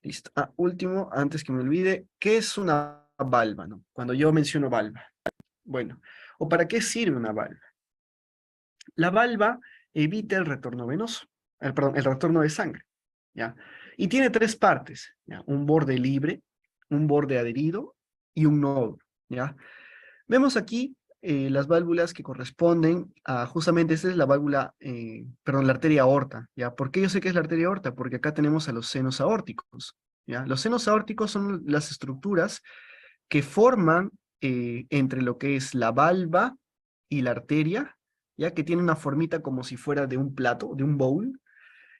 Listo. Último, antes que me olvide, ¿qué es una valva, no? Cuando yo menciono valva. Bueno, ¿o para qué sirve una valva? La valva evita el retorno venoso, perdón, el retorno de sangre, ¿ya? Y tiene tres partes, ¿ya? Un borde libre, un borde adherido y un nódulo, ¿ya? Vemos aquí las válvulas que corresponden a, justamente esta es la válvula, perdón, la arteria aorta, ¿ya? ¿Por qué yo sé que es la arteria aorta? Porque acá tenemos a los senos aórticos, ¿ya? Los senos aórticos son las estructuras que forman entre lo que es la valva y la arteria, ya que tiene una formita como si fuera de un plato, de un bowl,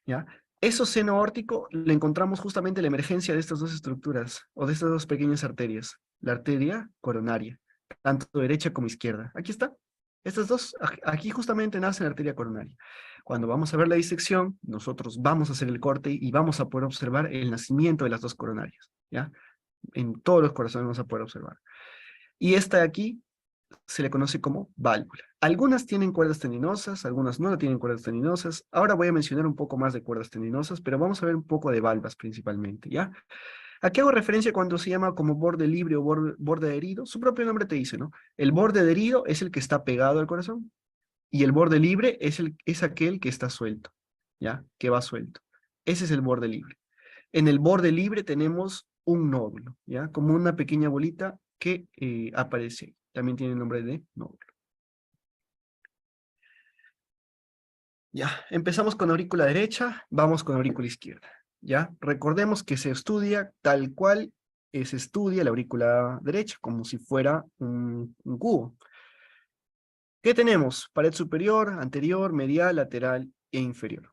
¿ya? Eso seno aórtico le encontramos justamente en la emergencia de estas dos estructuras, o de estas dos pequeñas arterias, la arteria coronaria, tanto derecha como izquierda. Aquí está. Estas dos, aquí justamente nace la arteria coronaria. Cuando vamos a ver la disección, nosotros vamos a hacer el corte y vamos a poder observar el nacimiento de las dos coronarias, ¿ya? En todos los corazones vamos a poder observar. Y esta de aquí se le conoce como válvula. Algunas tienen cuerdas tendinosas, algunas no tienen cuerdas tendinosas. Ahora voy a mencionar un poco más de cuerdas tendinosas, pero vamos a ver un poco de valvas principalmente, ¿ya? ¿A qué hago referencia cuando se llama como borde libre o borde adherido? Su propio nombre te dice, ¿no? El borde adherido es el que está pegado al corazón, y el borde libre es aquel que está suelto, ¿ya? Que va suelto. Ese es el borde libre. En el borde libre tenemos un nódulo, ¿ya? Como una pequeña bolita que aparece ahí. También tiene el nombre de nódulo. Ya, empezamos con aurícula derecha, vamos con aurícula izquierda, ¿ya? Recordemos que se estudia tal cual se estudia la aurícula derecha, como si fuera un cubo. ¿Qué tenemos? Pared superior, anterior, medial, lateral e inferior.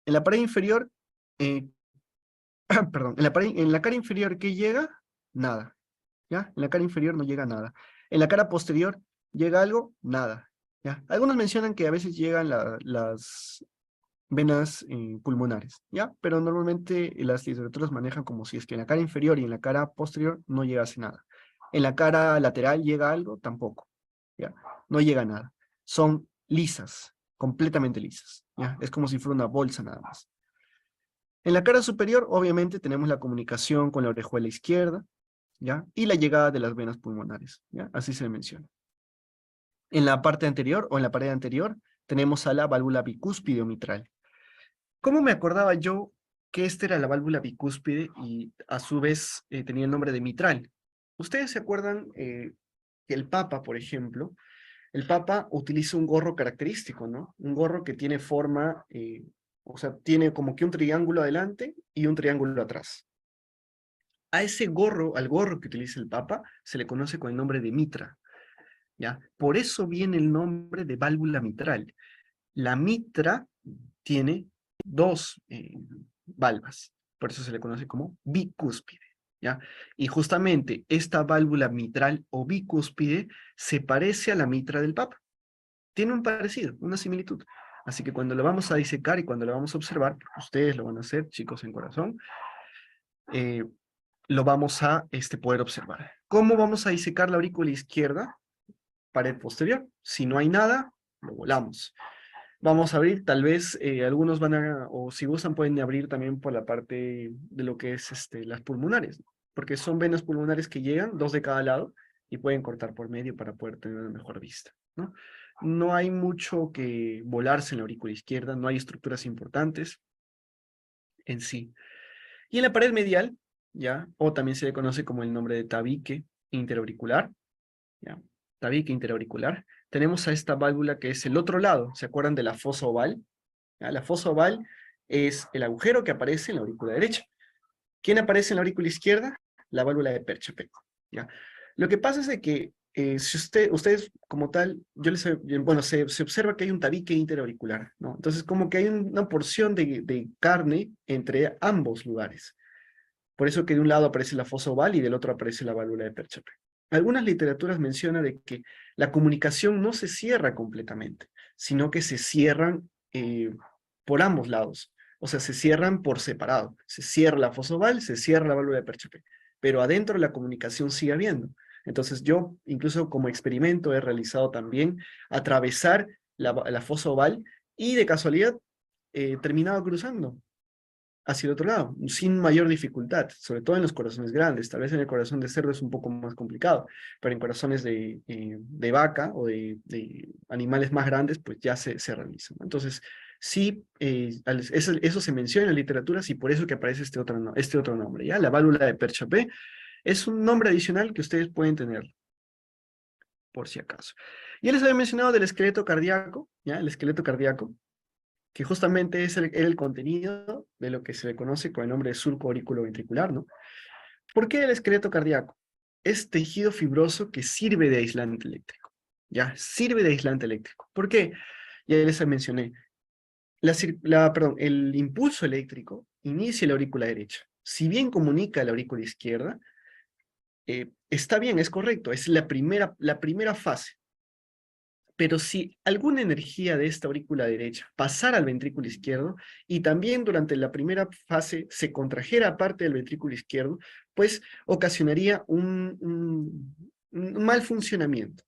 En la pared inferior, eh, perdón, en la cara inferior, ¿qué llega? Nada, ¿ya? En la cara inferior no llega nada. En la cara posterior, ¿llega algo? Nada, ¿ya? Algunos mencionan que a veces llegan las venas pulmonares, ¿ya? Pero normalmente las literaturas manejan como si es que en la cara inferior y en la cara posterior no llegase nada. En la cara lateral llega algo, tampoco, ¿ya? No llega nada. Son lisas, completamente lisas, ¿ya? Es como si fuera una bolsa nada más. En la cara superior, obviamente, tenemos la comunicación con la orejuela izquierda, ¿ya? Y la llegada de las venas pulmonares, ¿ya? Así se menciona. En la parte anterior, o en la pared anterior, tenemos a la válvula bicúspide o mitral. ¿Cómo me acordaba yo que esta era la válvula bicúspide y a su vez tenía el nombre de mitral? ¿Ustedes se acuerdan que el Papa, por ejemplo, el Papa utiliza un gorro característico, ¿no? Un gorro que tiene forma O sea, tiene como que un triángulo adelante y un triángulo atrás. A ese gorro, al gorro que utiliza el Papa, se le conoce con el nombre de mitra, ¿ya? Por eso viene el nombre de válvula mitral. La mitra tiene dos valvas, por eso se le conoce como bicúspide, ¿ya? Y justamente esta válvula mitral o bicúspide se parece a la mitra del Papa. Tiene un parecido, una similitud. Así que cuando lo vamos a disecar y cuando lo vamos a observar, ustedes lo van a hacer, chicos en corazón, eh, lo vamos a poder observar. ¿Cómo vamos a disecar la aurícula izquierda? Pared posterior. Si no hay nada, lo volamos. Vamos a abrir, tal vez algunos van a, o si gustan pueden abrir también por la parte de lo que es las pulmonares, ¿no? Porque son venas pulmonares que llegan, dos de cada lado, y pueden cortar por medio para poder tener una mejor vista, ¿no? No hay mucho que volarse en la aurícula izquierda, no hay estructuras importantes en sí. Y en la pared medial, ¿ya? O también se le conoce como el nombre de tabique interauricular, ¿ya? Tabique interauricular. Tenemos a esta válvula que es el otro lado, ¿se acuerdan de la fosa oval? ¿Ya? La fosa oval es el agujero que aparece en la aurícula derecha. ¿Quién aparece en la aurícula izquierda? La válvula de Percha-Peco, ¿ya? Lo que pasa es de que si ustedes como tal, bueno, se observa que hay un tabique interauricular, ¿no? Entonces como que hay una porción de carne entre ambos lugares. Por eso que de un lado aparece la fosa oval y del otro aparece la válvula de Percha-Peco. Algunas literaturas mencionan de que la comunicación no se cierra completamente, sino que se cierran por ambos lados. O sea, se cierran por separado. Se cierra la fosa oval, se cierra la válvula de Percha-Peco. Pero adentro la comunicación sigue habiendo. Entonces yo, incluso como experimento, he realizado también atravesar la fosa oval y de casualidad terminaba cruzando hacia el otro lado, sin mayor dificultad, sobre todo en los corazones grandes. Tal vez en el corazón de cerdo es un poco más complicado, pero en corazones de vaca o de animales más grandes, pues ya se realiza, ¿no? Entonces, sí, eso se menciona en la literatura, sí, por eso que aparece este otro nombre, ¿ya? La válvula de Percha-P es un nombre adicional que ustedes pueden tener, por si acaso. Ya les había mencionado del esqueleto cardíaco, ¿ya? El esqueleto cardíaco, que justamente es el contenido de lo que se le conoce con el nombre de surco auriculoventricular, ¿no? ¿Por qué el esqueleto cardíaco? Es tejido fibroso que sirve de aislante eléctrico, ¿ya? Sirve de aislante eléctrico. ¿Por qué? Ya les mencioné. El impulso eléctrico inicia la aurícula derecha. Si bien comunica la aurícula izquierda, está bien, es correcto, es la primera fase. Pero si alguna energía de esta aurícula derecha pasara al ventrículo izquierdo y también durante la primera fase se contrajera parte del ventrículo izquierdo, pues ocasionaría un mal funcionamiento.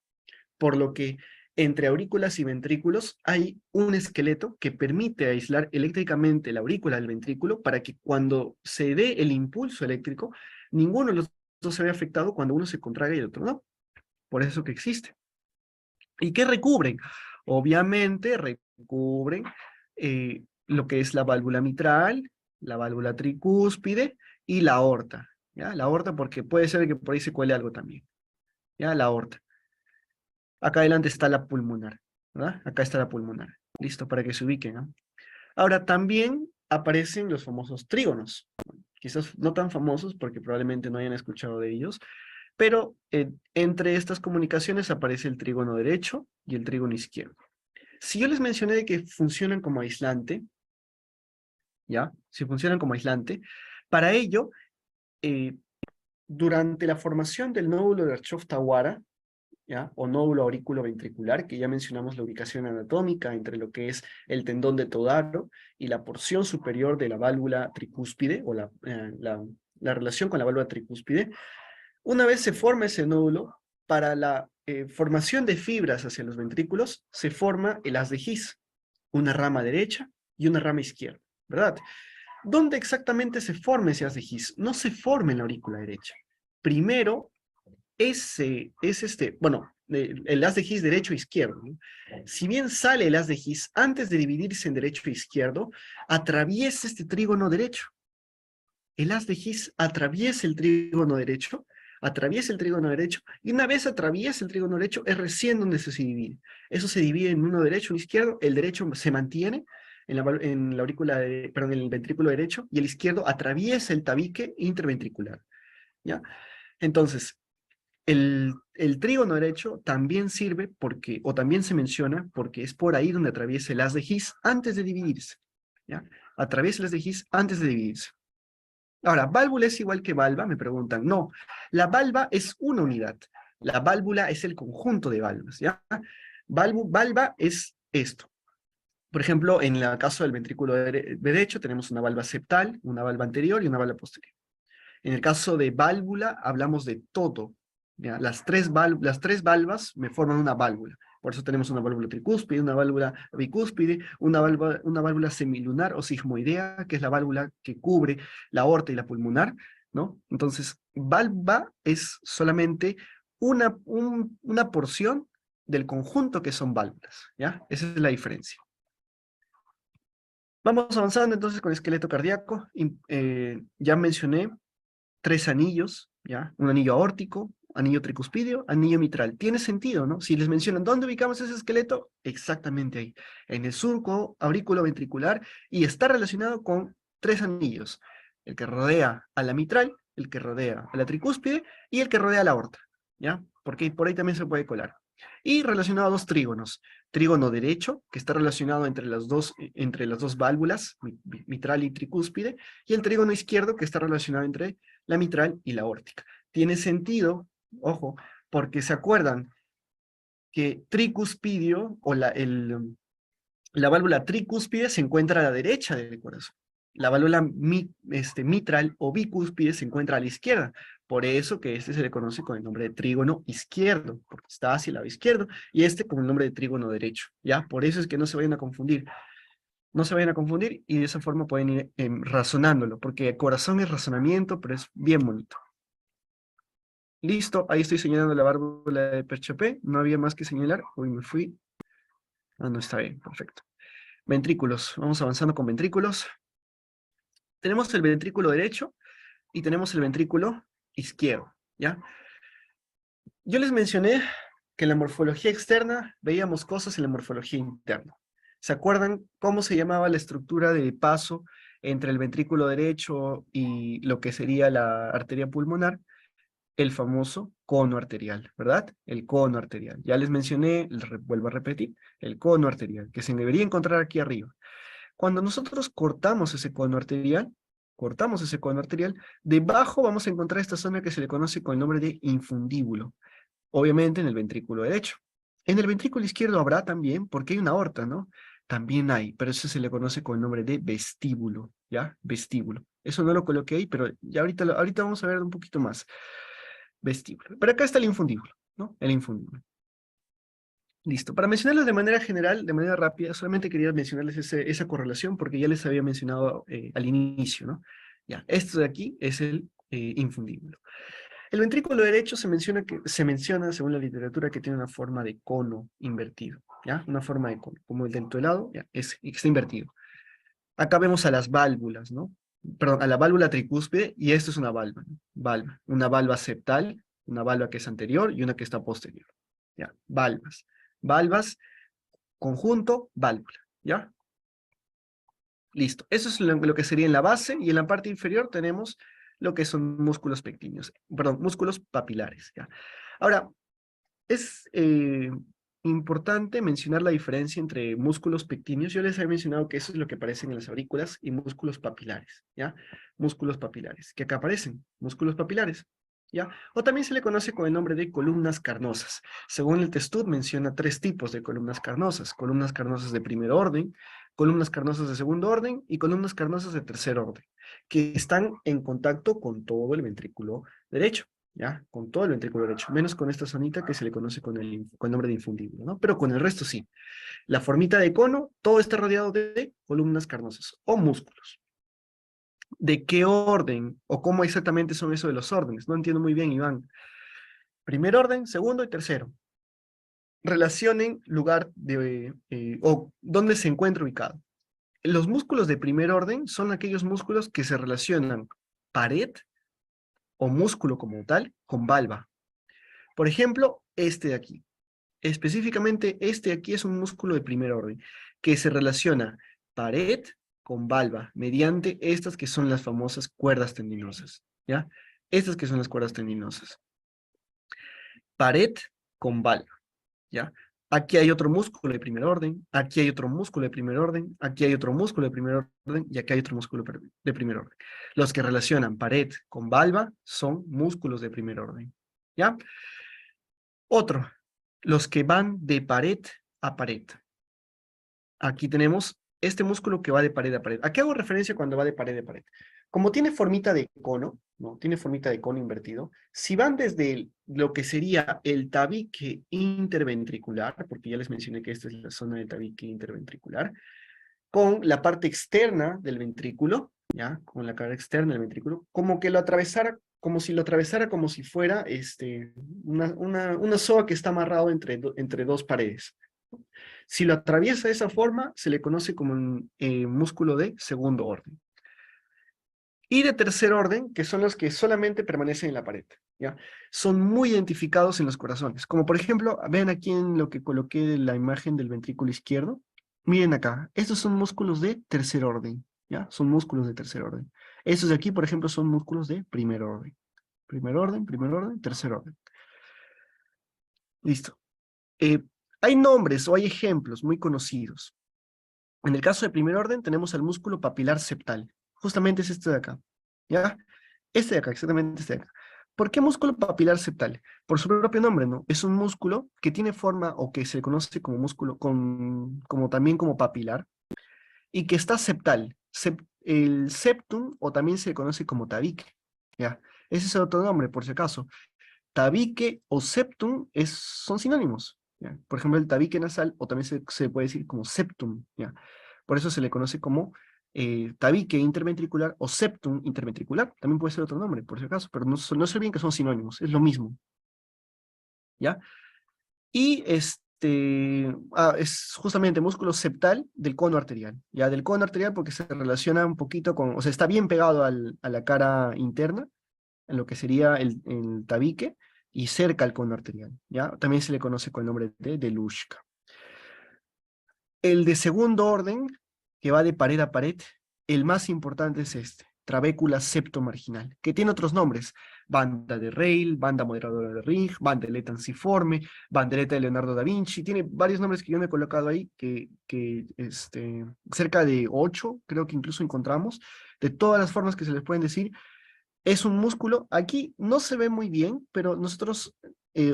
Por lo que entre aurículas y ventrículos hay un esqueleto que permite aislar eléctricamente la aurícula del ventrículo para que cuando se dé el impulso eléctrico, ninguno de los dos se vea afectado cuando uno se contraiga y el otro no. Por eso que existe. ¿Y qué recubren? Obviamente recubren lo que es la válvula mitral, la válvula tricúspide y la aorta, ¿ya? La aorta porque puede ser que por ahí se cuele algo también, ¿ya? La aorta. Acá adelante está la pulmonar, ¿verdad? Acá está la pulmonar. Listo, para que se ubiquen, ¿no? Ahora, también aparecen los famosos trígonos. Quizás no tan famosos porque probablemente no hayan escuchado de ellos, pero entre estas comunicaciones aparece el trígono derecho y el trígono izquierdo. Si yo les mencioné de que funcionan como aislante, ¿ya? Si funcionan como aislante, para ello, eh, durante la formación del nódulo de Archoff-Tawara, ¿ya? O nódulo auriculoventricular, que ya mencionamos la ubicación anatómica entre lo que es el tendón de Todaro y la porción superior de la válvula tricúspide, o la relación con la válvula tricúspide. Una vez se forma ese nódulo, para la formación de fibras hacia los ventrículos, se forma el haz de His, una rama derecha y una rama izquierda, ¿verdad? ¿Dónde exactamente se forma ese haz de His? No se forma en la aurícula derecha. Primero, el haz de His derecho e izquierdo, ¿no? Si bien sale el haz de His, antes de dividirse en derecho e izquierdo, atraviesa este trígono derecho. El haz de His atraviesa el trígono derecho, y una vez atraviesa el trígono derecho, es recién donde se divide. Eso se divide en uno derecho, uno izquierdo, el derecho se mantiene, en la aurícula perdón, en el ventrículo derecho, y el izquierdo atraviesa el tabique interventricular, ¿ya? Entonces, el trígono derecho también sirve porque, o también se menciona porque es por ahí donde atraviesa el haz de His antes de dividirse, ¿ya? Atraviesa el haz de His antes de dividirse. Ahora, ¿válvula es igual que valva? Me preguntan. No, la valva es una unidad. La válvula es el conjunto de valvas, ¿ya? Valva es esto. Por ejemplo, en el caso del ventrículo derecho tenemos una valva septal, una valva anterior y una valva posterior. En el caso de válvula hablamos de todo, ¿ya? Las tres valvas me forman una válvula. Por eso tenemos una válvula tricúspide, una válvula bicúspide, una válvula semilunar o sigmoidea, que es la válvula que cubre la aorta y la pulmonar, ¿no? Entonces, valva es solamente una porción del conjunto que son válvulas, ¿ya? Esa es la diferencia. Vamos avanzando entonces con el esqueleto cardíaco. Ya mencioné 3 anillos, ¿ya? Un anillo aórtico, anillo tricuspidio, anillo mitral. Tiene sentido, ¿no? Si les mencionan dónde ubicamos ese esqueleto, exactamente ahí, en el surco auriculoventricular, y está relacionado con 3 anillos, el que rodea a la mitral, el que rodea a la tricúspide y el que rodea a la aorta, ¿ya? Porque por ahí también se puede colar. Y relacionado a 2 trígonos, trígono derecho, que está relacionado entre las dos válvulas, mitral y tricúspide, y el trígono izquierdo, que está relacionado entre la mitral y la aórtica. Tiene sentido, ojo, porque se acuerdan que tricuspidio, o la válvula tricúspide se encuentra a la derecha del corazón. La válvula mitral o bicúspide se encuentra a la izquierda. Por eso que este se le conoce con el nombre de trígono izquierdo, porque está hacia el lado izquierdo, y este con el nombre de trígono derecho, ¿ya? Por eso es que no se vayan a confundir. No se vayan a confundir y de esa forma pueden ir razonándolo, porque corazón es razonamiento, pero es bien bonito. Listo, ahí estoy señalando la válvula de Perchapé, no había más que señalar. Uy, me fui. Ah, no, está bien, perfecto. Ventrículos, vamos avanzando con ventrículos. Tenemos el ventrículo derecho y tenemos el ventrículo izquierdo, ¿ya? Yo les mencioné que en la morfología externa veíamos cosas en la morfología interna. ¿Se acuerdan cómo se llamaba la estructura de paso entre el ventrículo derecho y lo que sería la arteria pulmonar? El famoso cono arterial, ¿verdad? El cono arterial. Ya les mencioné, vuelvo a repetir, el cono arterial, que se debería encontrar aquí arriba. Cuando nosotros cortamos ese cono arterial, debajo vamos a encontrar esta zona que se le conoce con el nombre de infundíbulo, obviamente en el ventrículo derecho. En el ventrículo izquierdo habrá también, porque hay una aorta, ¿no? También hay, pero eso se le conoce con el nombre de vestíbulo, ¿ya? Vestíbulo. Eso no lo coloqué ahí, pero ya ahorita vamos a ver un poquito más. Vestíbulo. Pero acá está el infundíbulo, ¿no? El infundíbulo. Listo. Para mencionarlos de manera general, de manera rápida, solamente quería mencionarles esa correlación porque ya les había mencionado al inicio, ¿no? Ya, esto de aquí es el infundíbulo. El ventrículo derecho se menciona, según la literatura, que tiene una forma de cono invertido, ¿ya? Una forma de cono, como el del lado, ya, está invertido. Acá vemos a las válvulas, ¿no? Perdón, a la válvula tricúspide, y esto es una válvula, ¿no? Una valva septal, una valva que es anterior y una que está posterior, ¿ya? Valvas, conjunto, válvula, ¿ya? Listo. Eso es lo que sería en la base, y en la parte inferior tenemos lo que son músculos pequeños, perdón, músculos papilares, ¿ya? Ahora, es importante mencionar la diferencia entre músculos pectíneos. Yo les he mencionado que eso es lo que aparecen en las aurículas, y músculos papilares, ¿ya? Músculos papilares, que acá aparecen, músculos papilares, ¿ya? O también se le conoce con el nombre de columnas carnosas. Según el Testud menciona 3 tipos de columnas carnosas de primer orden, columnas carnosas de segundo orden y columnas carnosas de tercer orden, que están en contacto con todo el ventrículo derecho, ¿ya? Con todo el ventrículo derecho, menos con esta zonita que se le conoce con el nombre de infundíbulo, ¿no? Pero con el resto sí. La formita de cono, todo está rodeado de columnas carnosas o músculos. ¿De qué orden o cómo exactamente son eso de los órdenes? No entiendo muy bien, Iván. Primer orden, segundo y tercero. Relacionen lugar o dónde se encuentra ubicado. Los músculos de primer orden son aquellos músculos que se relacionan pared o músculo como tal con valva. Por ejemplo, este de aquí. Específicamente, este de aquí es un músculo de primer orden que se relaciona pared con valva, mediante estas que son las famosas cuerdas tendinosas, ¿ya? Estas que son las cuerdas tendinosas. Pared con valva, ¿ya? Aquí hay otro músculo de primer orden, aquí hay otro músculo de primer orden, aquí hay otro músculo de primer orden y aquí hay otro músculo de primer orden. Los que relacionan pared con valva son músculos de primer orden, ¿ya? Otro, los que van de pared a pared. Aquí tenemos este músculo que va de pared a pared. ¿A qué hago referencia cuando va de pared a pared? Como tiene formita de cono, ¿no? Tiene formita de cono invertido. Si van desde lo que sería el tabique interventricular, porque ya les mencioné que esta es la zona del tabique interventricular, con la parte externa del ventrículo, ¿ya? Con la cara externa del ventrículo, como que lo atravesara, como si lo atravesara como si fuera una soga que está amarrado entre dos paredes. Si lo atraviesa de esa forma, se le conoce como un músculo de segundo orden. Y de tercer orden, que son los que solamente permanecen en la pared, ¿ya? Son muy identificados en los corazones. Como por ejemplo, vean aquí en lo que coloqué la imagen del ventrículo izquierdo. Miren acá, estos son músculos de tercer orden, ¿ya? Son músculos de tercer orden. Estos de aquí, por ejemplo, son músculos de primer orden. Primer orden, tercer orden. Listo. Hay nombres o hay ejemplos muy conocidos. En el caso de primer orden tenemos al músculo papilar septal. Justamente es este de acá, ¿ya? Este de acá, exactamente este de acá. ¿Por qué músculo papilar septal? Por su propio nombre, ¿no? Es un músculo que tiene forma o que se conoce como músculo, como también como papilar, y que está septal. El septum, o también se conoce como tabique, ¿ya? Ese es otro nombre, por si acaso. Tabique o septum son sinónimos, ¿ya? Por ejemplo, el tabique nasal, o también se puede decir como septum, ¿ya? Por eso se le conoce como tabique interventricular o septum interventricular. También puede ser otro nombre, por si acaso, pero no se olviden que son sinónimos, es lo mismo, ¿ya? Y es justamente músculo septal del cono arterial, ¿ya? Del cono arterial porque se relaciona un poquito con, o sea, está bien pegado a la cara interna, en lo que sería el tabique, y cerca al cono arterial, ¿ya? También se le conoce con el nombre de Delushka. El de segundo orden, que va de pared a pared, el más importante es este, trabécula septomarginal, que tiene otros nombres, banda de Rayleigh, banda moderadora de Ring, bandeleta enciforme, bandeleta de Leonardo da Vinci, tiene varios nombres que yo me he colocado ahí, cerca de 8, creo que incluso encontramos, de todas las formas que se les pueden decir. Es un músculo, aquí no se ve muy bien, pero nosotros,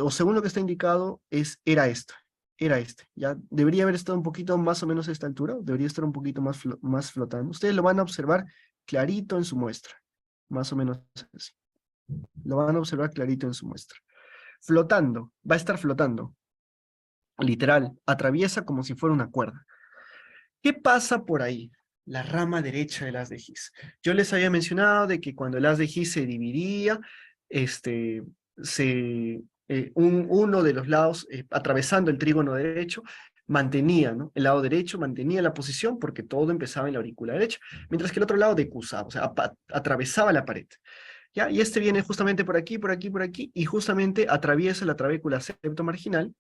o según lo que está indicado, era este, ya debería haber estado un poquito más o menos a esta altura, debería estar un poquito más flotando. Ustedes lo van a observar clarito en su muestra, más o menos así. Lo van a observar clarito en su muestra. Flotando, va a estar flotando, literal, atraviesa como si fuera una cuerda. ¿Qué pasa por ahí? La rama derecha del haz de His. Yo les había mencionado de que cuando el haz de His se dividía, este, uno de los lados, atravesando el trígono derecho, mantenía, ¿no? El lado derecho mantenía la posición porque todo empezaba en la aurícula derecha, mientras que el otro lado decusaba, o sea, atravesaba la pared. ¿Ya? Y este viene justamente por aquí, por aquí, por aquí, y justamente atraviesa la trabécula septomarginal,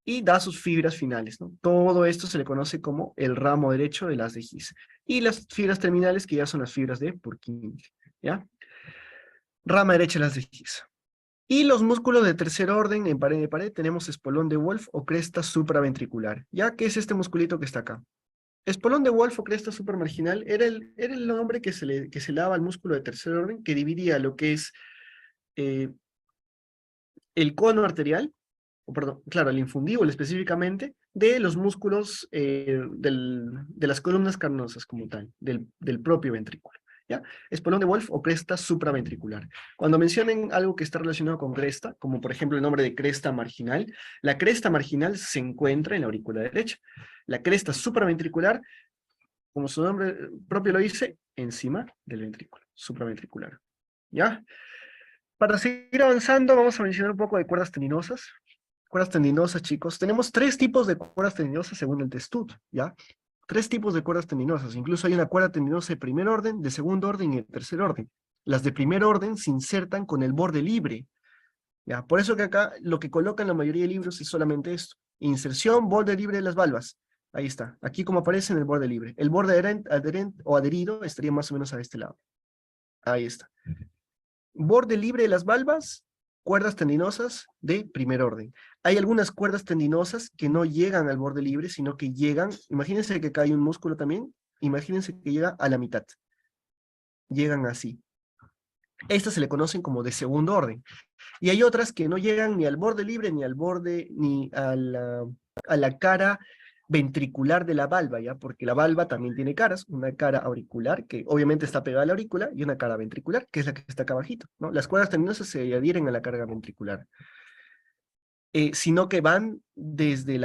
y da sus fibras finales, ¿no? Todo esto se le conoce como el ramo derecho del haz de His. Y las fibras terminales que ya son las fibras de Purkinje, ¿ya? Rama derecha del haz de His. Y los músculos de tercer orden en pared de pared tenemos espolón de Wolf o cresta supraventricular, ¿ya? ¿Qué es este musculito que está acá? Espolón de Wolf o cresta supramarginal era el nombre que se le daba al músculo de tercer orden que dividía lo que es eh, el cono arterial, o perdón, claro, el infundíbulo específicamente, de los músculos de las columnas carnosas como tal, del propio ventrículo. ¿Ya? Espolón de Wolf o cresta supraventricular. Cuando mencionen algo que está relacionado con cresta, como por ejemplo el nombre de cresta marginal, la cresta marginal se encuentra en la aurícula derecha. La cresta supraventricular, como su nombre propio lo dice, encima del ventrículo, supraventricular. ¿Ya? Para seguir avanzando, vamos a mencionar un poco de cuerdas tendinosas. Cuerdas tendinosas, chicos. Tenemos 3 tipos de cuerdas tendinosas según el Testut, ¿ya? 3 tipos de cuerdas tendinosas. Incluso hay una cuerda tendinosa de primer orden, de segundo orden y de tercer orden. Las de primer orden se insertan con el borde libre, ¿ya? Por eso que acá lo que colocan la mayoría de libros es solamente esto. Inserción, borde libre de las valvas. Ahí está. Aquí como aparece en el borde libre. El borde adherente o adherido estaría más o menos a este lado. Ahí está. Borde libre de las valvas, cuerdas tendinosas de primer orden. Hay algunas cuerdas tendinosas que no llegan al borde libre, sino que llegan, imagínense que acá hay un músculo también, imagínense que llega a la mitad. Llegan así. Estas se le conocen como de segundo orden. Y hay otras que no llegan ni al borde libre, ni al borde, ni a la cara ventricular de la valva, ¿ya? Porque la valva también tiene caras, una cara auricular, que obviamente está pegada a la aurícula, y una cara ventricular, que es la que está acá abajito, ¿no? Las cuerdas tendinosas se adhieren a la carga ventricular, sino que van desde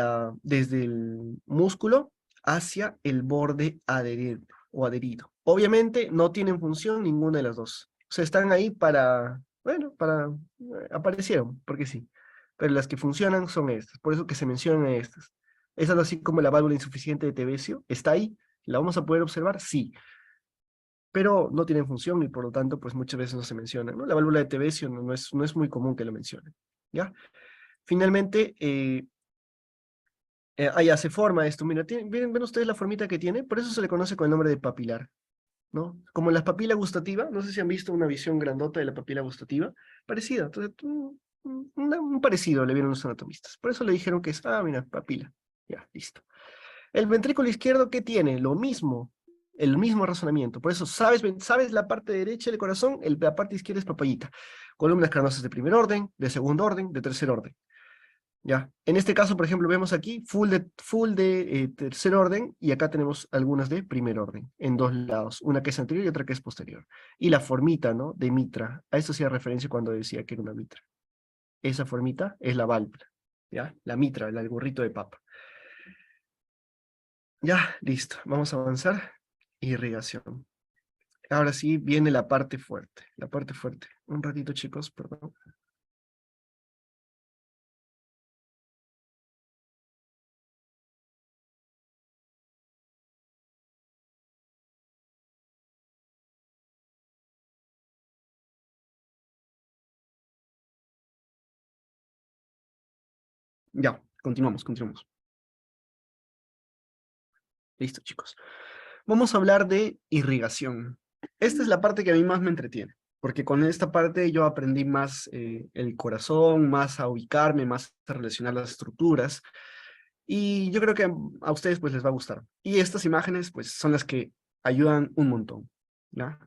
el músculo hacia el borde adherente o adherido. Obviamente no tienen función ninguna de las dos. O sea, están ahí para, bueno, aparecieron, porque sí. Pero las que funcionan son estas, por eso que se mencionan estas. Es algo así como la válvula insuficiente de Tevesio, ¿está ahí? ¿La vamos a poder observar? Sí, pero no tienen función y por lo tanto, pues muchas veces no se menciona, ¿no? La válvula de Tevesio no es muy común que lo mencionen, ¿ya? Finalmente, allá se forma esto. Mira, ¿ven ustedes la formita que tiene? Por eso se le conoce con el nombre de papilar, ¿no? Como la papila gustativa, no sé si han visto una visión grandota de la papila gustativa, parecida. Entonces, un parecido le vieron los anatomistas. Por eso le dijeron que es, mira, papila. Ya, listo. El ventrículo izquierdo, ¿qué tiene? Lo mismo, el mismo razonamiento. Por eso, ¿sabes la parte derecha del corazón? La parte izquierda es papayita. Columnas carenosas de primer orden, de segundo orden, de tercer orden. ¿Ya? En este caso, por ejemplo, vemos aquí full de tercer orden y acá tenemos algunas de primer orden, en dos lados, una que es anterior y otra que es posterior. Y la formita, ¿no? De mitra, a eso hacía referencia cuando decía que era una mitra. Esa formita es la válvula, ¿ya? La mitra, el gorrito de papa. Ya, listo, vamos a avanzar. Irrigación. Ahora sí viene la parte fuerte, la parte fuerte. Un ratito, chicos, perdón. Ya, continuamos. Listo, chicos. Vamos a hablar de irrigación. Esta es la parte que a mí más me entretiene, porque con esta parte yo aprendí más el corazón, más a ubicarme, más a relacionar las estructuras, y yo creo que a ustedes pues les va a gustar. Y estas imágenes pues son las que ayudan un montón, ¿ya?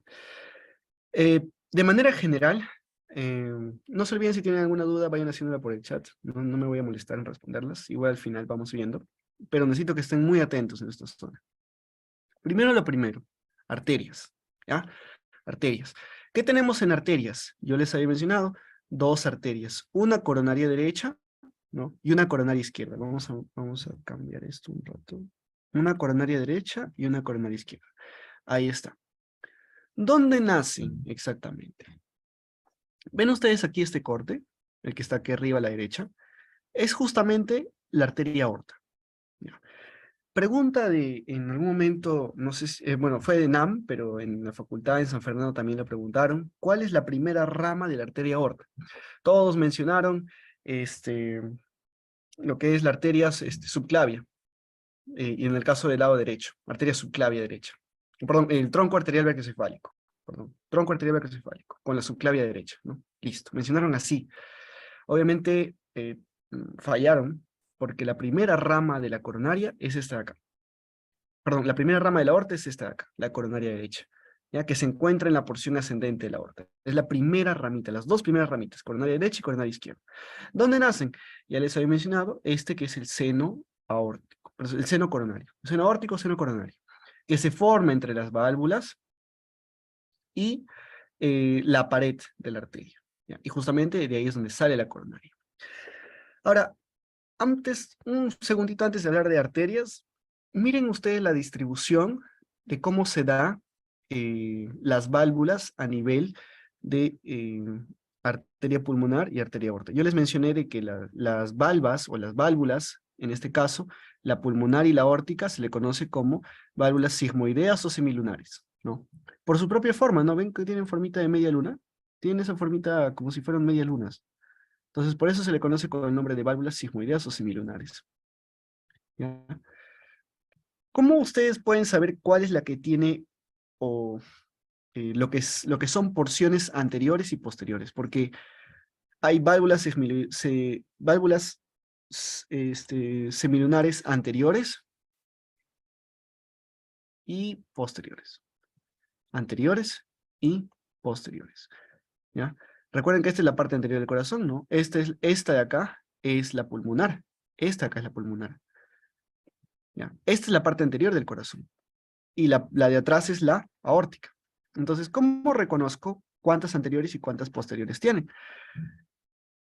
De manera general, no se olviden si tienen alguna duda, vayan haciéndola por el chat, no me voy a molestar en responderlas, igual al final vamos viendo, pero necesito que estén muy atentos en esta zona. Primero lo primero, arterias, ¿ya? Arterias. ¿Qué tenemos en arterias? Yo les había mencionado dos arterias, una coronaria derecha, ¿no? Y una coronaria izquierda. Vamos a cambiar esto un rato. Una coronaria derecha y una coronaria izquierda. Ahí está. ¿Dónde nacen exactamente? ¿Ven ustedes aquí este corte? El que está aquí arriba a la derecha. Es justamente la arteria aorta. ¿Ya? Pregunta en algún momento, no sé si, bueno, fue de NAM, pero en la facultad en San Fernando también le preguntaron, ¿cuál es la primera rama de la arteria aorta? Todos mencionaron lo que es la arteria subclavia, y en el caso del lado derecho, arteria subclavia derecha. Perdón, el tronco arterial brachiocefálico, perdón, tronco arterial brachiocefálico, con la subclavia derecha, ¿no? Listo, mencionaron así. Obviamente fallaron, porque la primera rama de la coronaria es esta de acá. Perdón, la primera rama de la aorta es esta de acá, la coronaria derecha, ya que se encuentra en la porción ascendente de la aorta. Es la primera ramita, las dos primeras ramitas, coronaria derecha y coronaria izquierda. ¿Dónde nacen? Ya les había mencionado este que es el seno aórtico, el seno coronario, el seno aórtico, seno coronario, que se forma entre las válvulas y la pared de la arteria, ¿ya? Y justamente de ahí es donde sale la coronaria. Ahora, un segundito antes de hablar de arterias, miren ustedes la distribución de cómo se da las válvulas a nivel de arteria pulmonar y arteria aorta. Yo les mencioné de que las valvas o las válvulas, en este caso, la pulmonar y la aórtica se le conoce como válvulas sigmoideas o semilunares, ¿no? Por su propia forma, ¿no? ¿Ven que tienen formita de media luna? Tienen esa formita como si fueran media lunas. Entonces, por eso se le conoce con el nombre de válvulas sigmoideas o semilunares, ¿ya? ¿Cómo ustedes pueden saber cuál es la que tiene o lo que son porciones anteriores y posteriores? Porque hay válvulas semilunares anteriores y posteriores. Anteriores y posteriores. ¿Ya? Recuerden que esta es la parte anterior del corazón, ¿no? Esta de acá es la pulmonar. Esta acá es la pulmonar. ¿Ya? Esta es la parte anterior del corazón. Y la de atrás es la aórtica. Entonces, ¿cómo reconozco cuántas anteriores y cuántas posteriores tienen?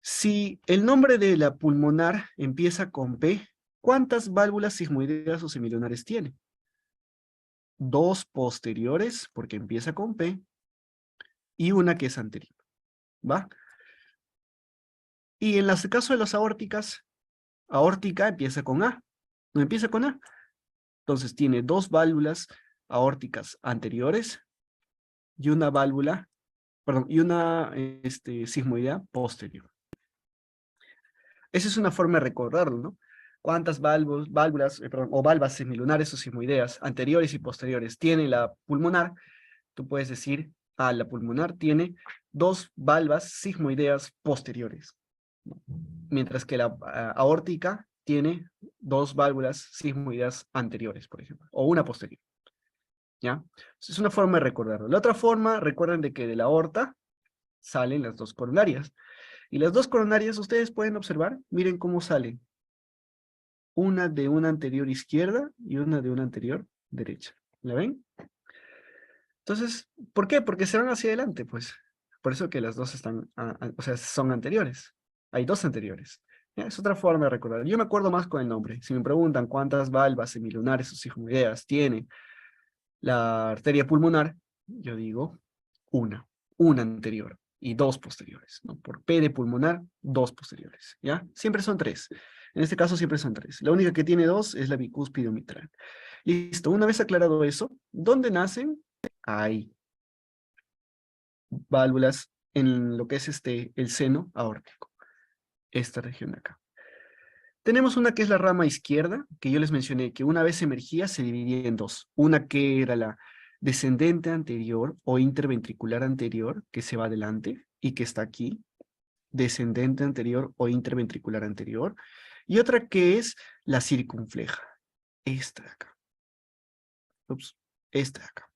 Si el nombre de la pulmonar empieza con P, ¿cuántas válvulas sigmoideas o semilunares tiene? Dos posteriores, porque empieza con P, y una que es anterior. ¿Va? Y en el caso de las aórticas, aórtica empieza con A. ¿No empieza con A? Entonces tiene dos válvulas aórticas anteriores y una válvula, perdón, y una sigmoidea posterior. Esa es una forma de recordarlo, ¿no? ¿Cuántas válvulas, perdón, o valvas semilunares o sigmoideas anteriores y posteriores tiene la pulmonar? Tú puedes decir, la pulmonar tiene dos valvas sigmoideas posteriores, ¿no? Mientras que la aórtica tiene dos válvulas sigmoideas anteriores, por ejemplo, o una posterior, ¿ya? Es una forma de recordarlo. La otra forma, recuerden de que de la aorta salen las dos coronarias. Y las dos coronarias, ustedes pueden observar, miren cómo salen. Una de una anterior izquierda y una de una anterior derecha. ¿La ven? Entonces, ¿por qué? Porque se van hacia adelante, pues. Por eso que las dos están, o sea, son anteriores. Hay dos anteriores. ¿Ya? Es otra forma de recordar. Yo me acuerdo más con el nombre. Si me preguntan cuántas valvas semilunares o sigmoideas tiene la arteria pulmonar, yo digo una anterior y dos posteriores, ¿no? Por P de pulmonar, dos posteriores, ¿ya? Siempre son tres. En este caso siempre son tres. La única que tiene dos es la bicúspide mitral. Listo, una vez aclarado eso, ¿dónde nacen? Ahí. Válvulas en lo que es el seno aórtico. Esta región de acá. Tenemos una que es la rama izquierda, que yo les mencioné que una vez emergía se dividía en dos. Una que era la descendente anterior o interventricular anterior, que se va adelante y que está aquí. Descendente anterior o interventricular anterior. Y otra que es la circunfleja. Esta de acá. Ups, esta de acá.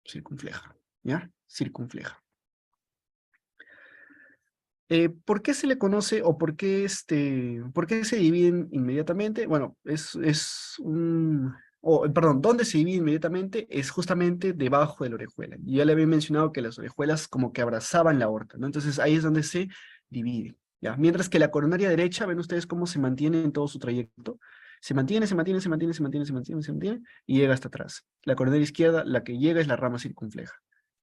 Circunfleja. ¿Ya? Circunfleja. ¿Por qué se le conoce o por qué se dividen inmediatamente? Bueno, perdón, ¿dónde se divide inmediatamente? Es justamente debajo de la orejuela. Y ya le había mencionado que las orejuelas como que abrazaban la aorta, ¿no? Entonces ahí es donde se divide, ¿ya? Mientras que la coronaria derecha, ven ustedes cómo se mantiene en todo su trayecto. Se mantiene, se mantiene, se mantiene, se mantiene, se mantiene, se mantiene, y llega hasta atrás. La coronaria izquierda, la que llega es la rama circunfleja.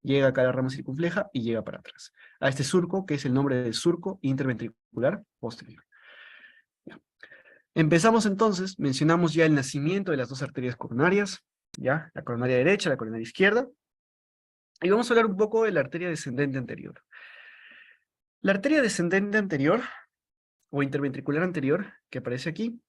Llega acá a la rama circunfleja y llega para atrás a este surco, que es el nombre del surco interventricular posterior. Ya. Empezamos entonces, mencionamos ya el nacimiento de las dos arterias coronarias, ya, la coronaria derecha, la coronaria izquierda, y vamos a hablar un poco de la arteria descendente anterior. La arteria descendente anterior, o interventricular anterior, que aparece aquí,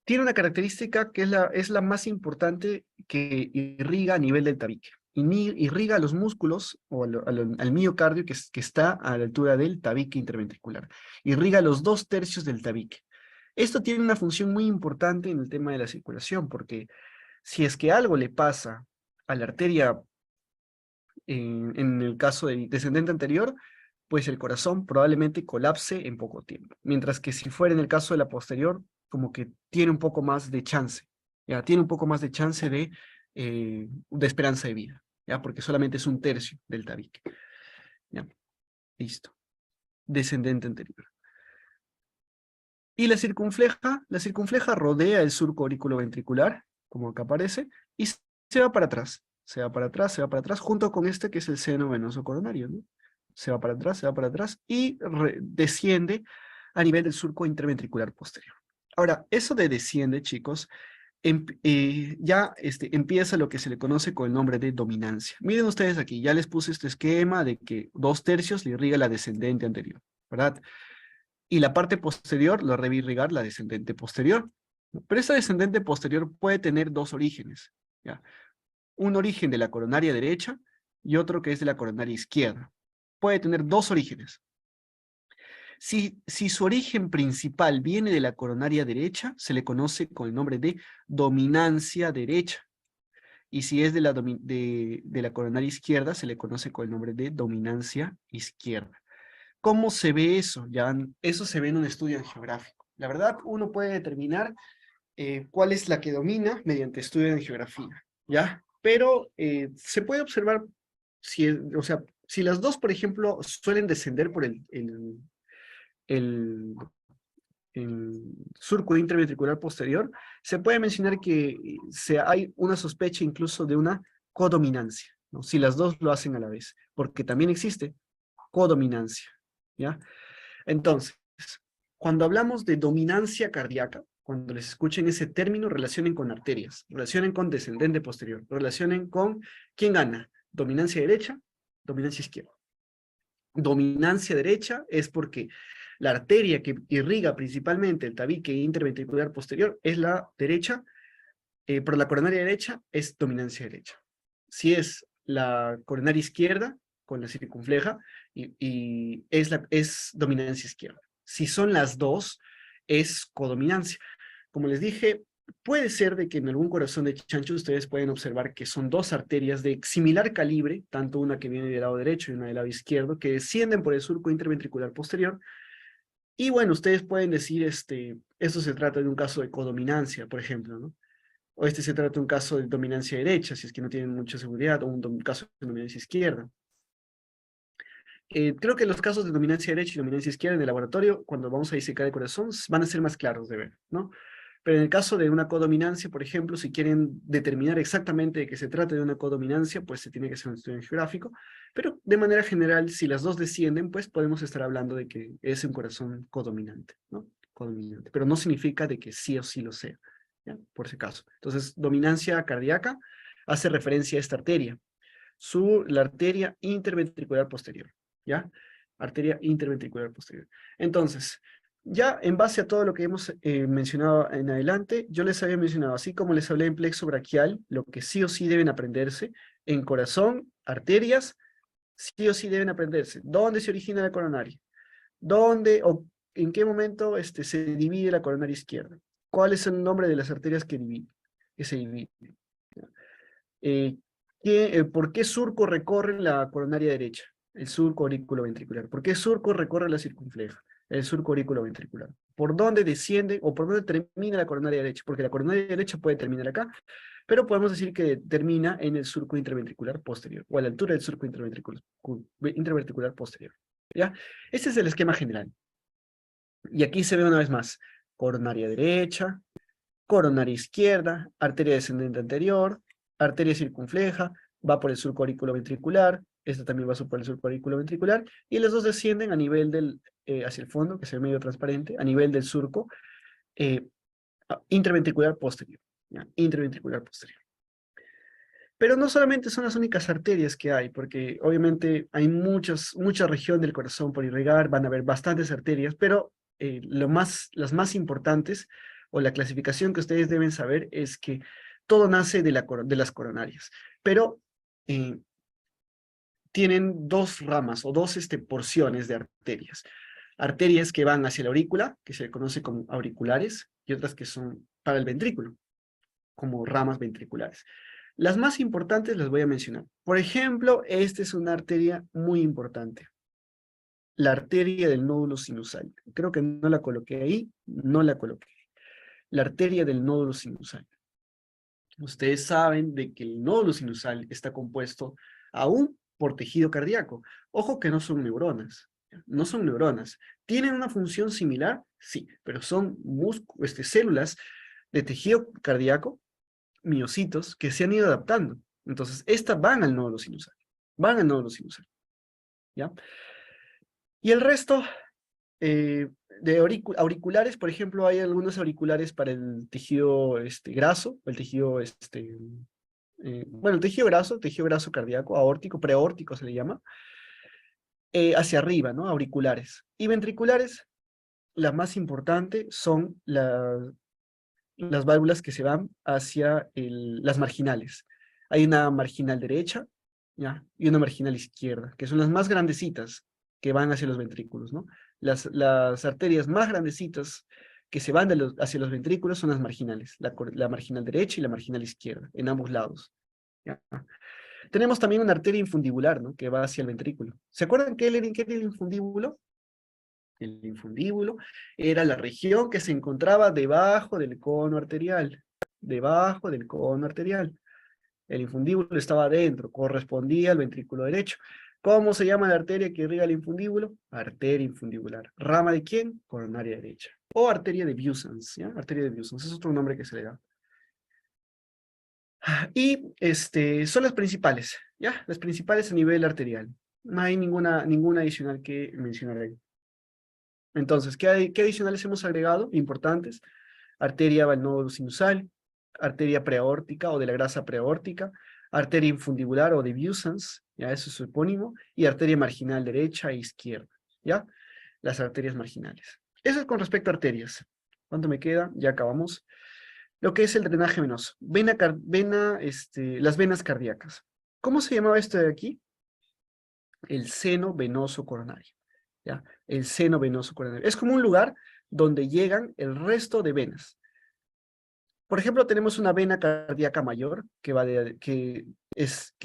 tiene una característica que es la más importante que irriga a nivel del tabique. Irriga los músculos o al miocardio que está a la altura del tabique interventricular. Irriga los 2/3 del tabique. Esto tiene una función muy importante en el tema de la circulación, porque si es que algo le pasa a la arteria en el caso del descendente anterior, pues el corazón probablemente colapse en poco tiempo. Mientras que si fuera en el caso de la posterior, como que tiene un poco más de chance, ¿ya? Tiene un poco más de chance de esperanza de vida, ¿ya? Porque solamente es 1/3 del tabique, ¿ya? Listo. Descendente anterior. Y la circunfleja rodea el surco auriculoventricular, como acá aparece, y se va para atrás, se va para atrás, se va para atrás, junto con este que es el seno venoso coronario, ¿no? Se va para atrás, se va para atrás, y desciende a nivel del surco interventricular posterior. Ahora, eso de desciende, chicos, ya empieza lo que se le conoce con el nombre de dominancia. Miren ustedes aquí, ya les puse este esquema de que 2/3 le irriga la descendente anterior, ¿verdad? Y la parte posterior lo debe irrigar la descendente posterior. Pero esta descendente posterior puede tener dos orígenes, ¿ya? Un origen de la coronaria derecha y otro que es de la coronaria izquierda. Puede tener dos orígenes. Si su origen principal viene de la coronaria derecha, se le conoce con el nombre de dominancia derecha. Y si es de la coronaria izquierda, se le conoce con el nombre de dominancia izquierda. ¿Cómo se ve eso? Ya, eso se ve en un estudio angiográfico. La verdad, uno puede determinar cuál es la que domina mediante estudio de angiografía, ¿ya? Pero se puede observar, o sea, si las dos, por ejemplo, suelen descender por el, el surco interventricular posterior, se puede mencionar que hay una sospecha incluso de una codominancia, ¿no? Si las dos lo hacen a la vez, porque también existe codominancia, ¿ya? Entonces, cuando hablamos de dominancia cardíaca, cuando les escuchen ese término, relacionen con arterias, relacionen con descendente posterior, relacionen con quién gana, dominancia derecha, dominancia izquierda. Dominancia derecha es porque la arteria que irriga principalmente el tabique interventricular posterior es la derecha, pero la coronaria derecha es dominancia derecha. Si es la coronaria izquierda, con la circunfleja, es dominancia izquierda. Si son las dos, es codominancia. Como les dije, puede ser de que en algún corazón de chancho ustedes pueden observar que son dos arterias de similar calibre, tanto una que viene del lado derecho y una del lado izquierdo, que descienden por el surco interventricular posterior. Y bueno, ustedes pueden decir, esto se trata de un caso de codominancia, por ejemplo, ¿no? O se trata de un caso de dominancia derecha, si es que no tienen mucha seguridad, o un caso de dominancia izquierda. Creo que los casos de dominancia derecha y dominancia izquierda en el laboratorio, cuando vamos a disecar el corazón, van a ser más claros de ver, ¿no? Pero en el caso de una codominancia, por ejemplo, si quieren determinar exactamente de qué se trata de una codominancia, pues se tiene que hacer un estudio geográfico. Pero de manera general, si las dos descienden, pues podemos estar hablando de que es un corazón codominante, ¿no? Codominante. Pero no significa de que sí o sí lo sea, ¿ya? Por si acaso. Entonces, dominancia cardíaca hace referencia a esta arteria, la arteria interventricular posterior, ¿ya? Arteria interventricular posterior. Entonces, ya en base a todo lo que hemos mencionado en adelante, yo les había mencionado, así como les hablé en plexo braquial, lo que sí o sí deben aprenderse, en corazón, arterias, sí o sí deben aprenderse. ¿Dónde se origina la coronaria? ¿Dónde o en qué momento se divide la coronaria izquierda? ¿Cuál es el nombre de las arterias que se dividen? Eh, ¿Por qué surco recorre la coronaria derecha? El surco auriculoventricular. ¿Por qué surco recorre la circunfleja? El surco auriculoventricular. ¿Por dónde desciende o por dónde termina la coronaria derecha? Porque la coronaria derecha puede terminar acá, pero podemos decir que termina en el surco interventricular posterior, o a la altura del surco interventricular posterior. ¿Ya? Este es el esquema general. Y aquí se ve una vez más, coronaria derecha, coronaria izquierda, arteria descendente anterior, arteria circunfleja, va por el surco auriculoventricular, esta también va por el surco auriculoventricular, y las dos descienden a nivel hacia el fondo, que es el medio transparente, a nivel del surco eh, interventricular posterior, ¿ya? Interventricular posterior. Pero no solamente son las únicas arterias que hay, porque obviamente hay mucha región del corazón por irrigar, van a haber bastantes arterias, pero las más importantes, o la clasificación que ustedes deben saber, es que todo nace de las coronarias, pero tienen dos ramas, o dos porciones de arterias. Arterias que van hacia la aurícula, que se conoce como auriculares, y otras que son para el ventrículo, como ramas ventriculares. Las más importantes las voy a mencionar. Por ejemplo, esta es una arteria muy importante. La arteria del nódulo sinusal. Creo que no la coloqué ahí, no la coloqué. La arteria del nódulo sinusal. Ustedes saben de que el nódulo sinusal está compuesto aún por tejido cardíaco. Ojo que no son neuronas. No son neuronas. ¿Tienen una función similar? Sí, pero son células de tejido cardíaco, miocitos, que se han ido adaptando. Entonces, estas van al nódulo sinusal. Van al nódulo sinusal. ¿Ya? Y el resto de auriculares, por ejemplo, hay algunos auriculares para el tejido graso, el tejido, bueno, el tejido graso cardíaco, aórtico, preaórtico se le llama, hacia arriba, ¿no? Auriculares. Y ventriculares, la más importante son las válvulas que se van hacia las marginales. Hay una marginal derecha, ¿ya? Y una marginal izquierda, que son las más grandecitas que van hacia los ventrículos, ¿no? Las arterias más grandecitas que se van hacia los ventrículos son las marginales, la marginal derecha y la marginal izquierda, en ambos lados, ¿ya? Tenemos también una arteria infundibular, ¿no? Que va hacia el ventrículo. ¿Se acuerdan qué era el infundíbulo? El infundíbulo era la región que se encontraba debajo del cono arterial, debajo del cono arterial. El infundíbulo estaba adentro, correspondía al ventrículo derecho. ¿Cómo se llama la arteria que irriga el infundíbulo? Arteria infundibular. ¿Rama de quién? Coronaria derecha. O arteria de Busens, ¿ya? Arteria de Busens, es otro nombre que se le da. Y son las principales, ¿ya? Las principales a nivel arterial. No hay ninguna adicional que mencionar ahí. Entonces, ¿qué adicionales hemos agregado? Importantes. Arteria al nódulo sinusal, arteria preaórtica o de la grasa preaórtica, arteria infundibular o de Busens, ya eso es su epónimo, y arteria marginal derecha e izquierda, ¿ya? Las arterias marginales. Eso es con respecto a arterias. ¿Cuánto me queda? Ya acabamos. Lo que es el drenaje venoso. Las venas cardíacas. ¿Cómo se llamaba esto de aquí? El seno venoso coronario, ¿ya? El seno venoso coronario. Es como un lugar donde llegan el resto de venas. Por ejemplo, tenemos una vena cardíaca mayor que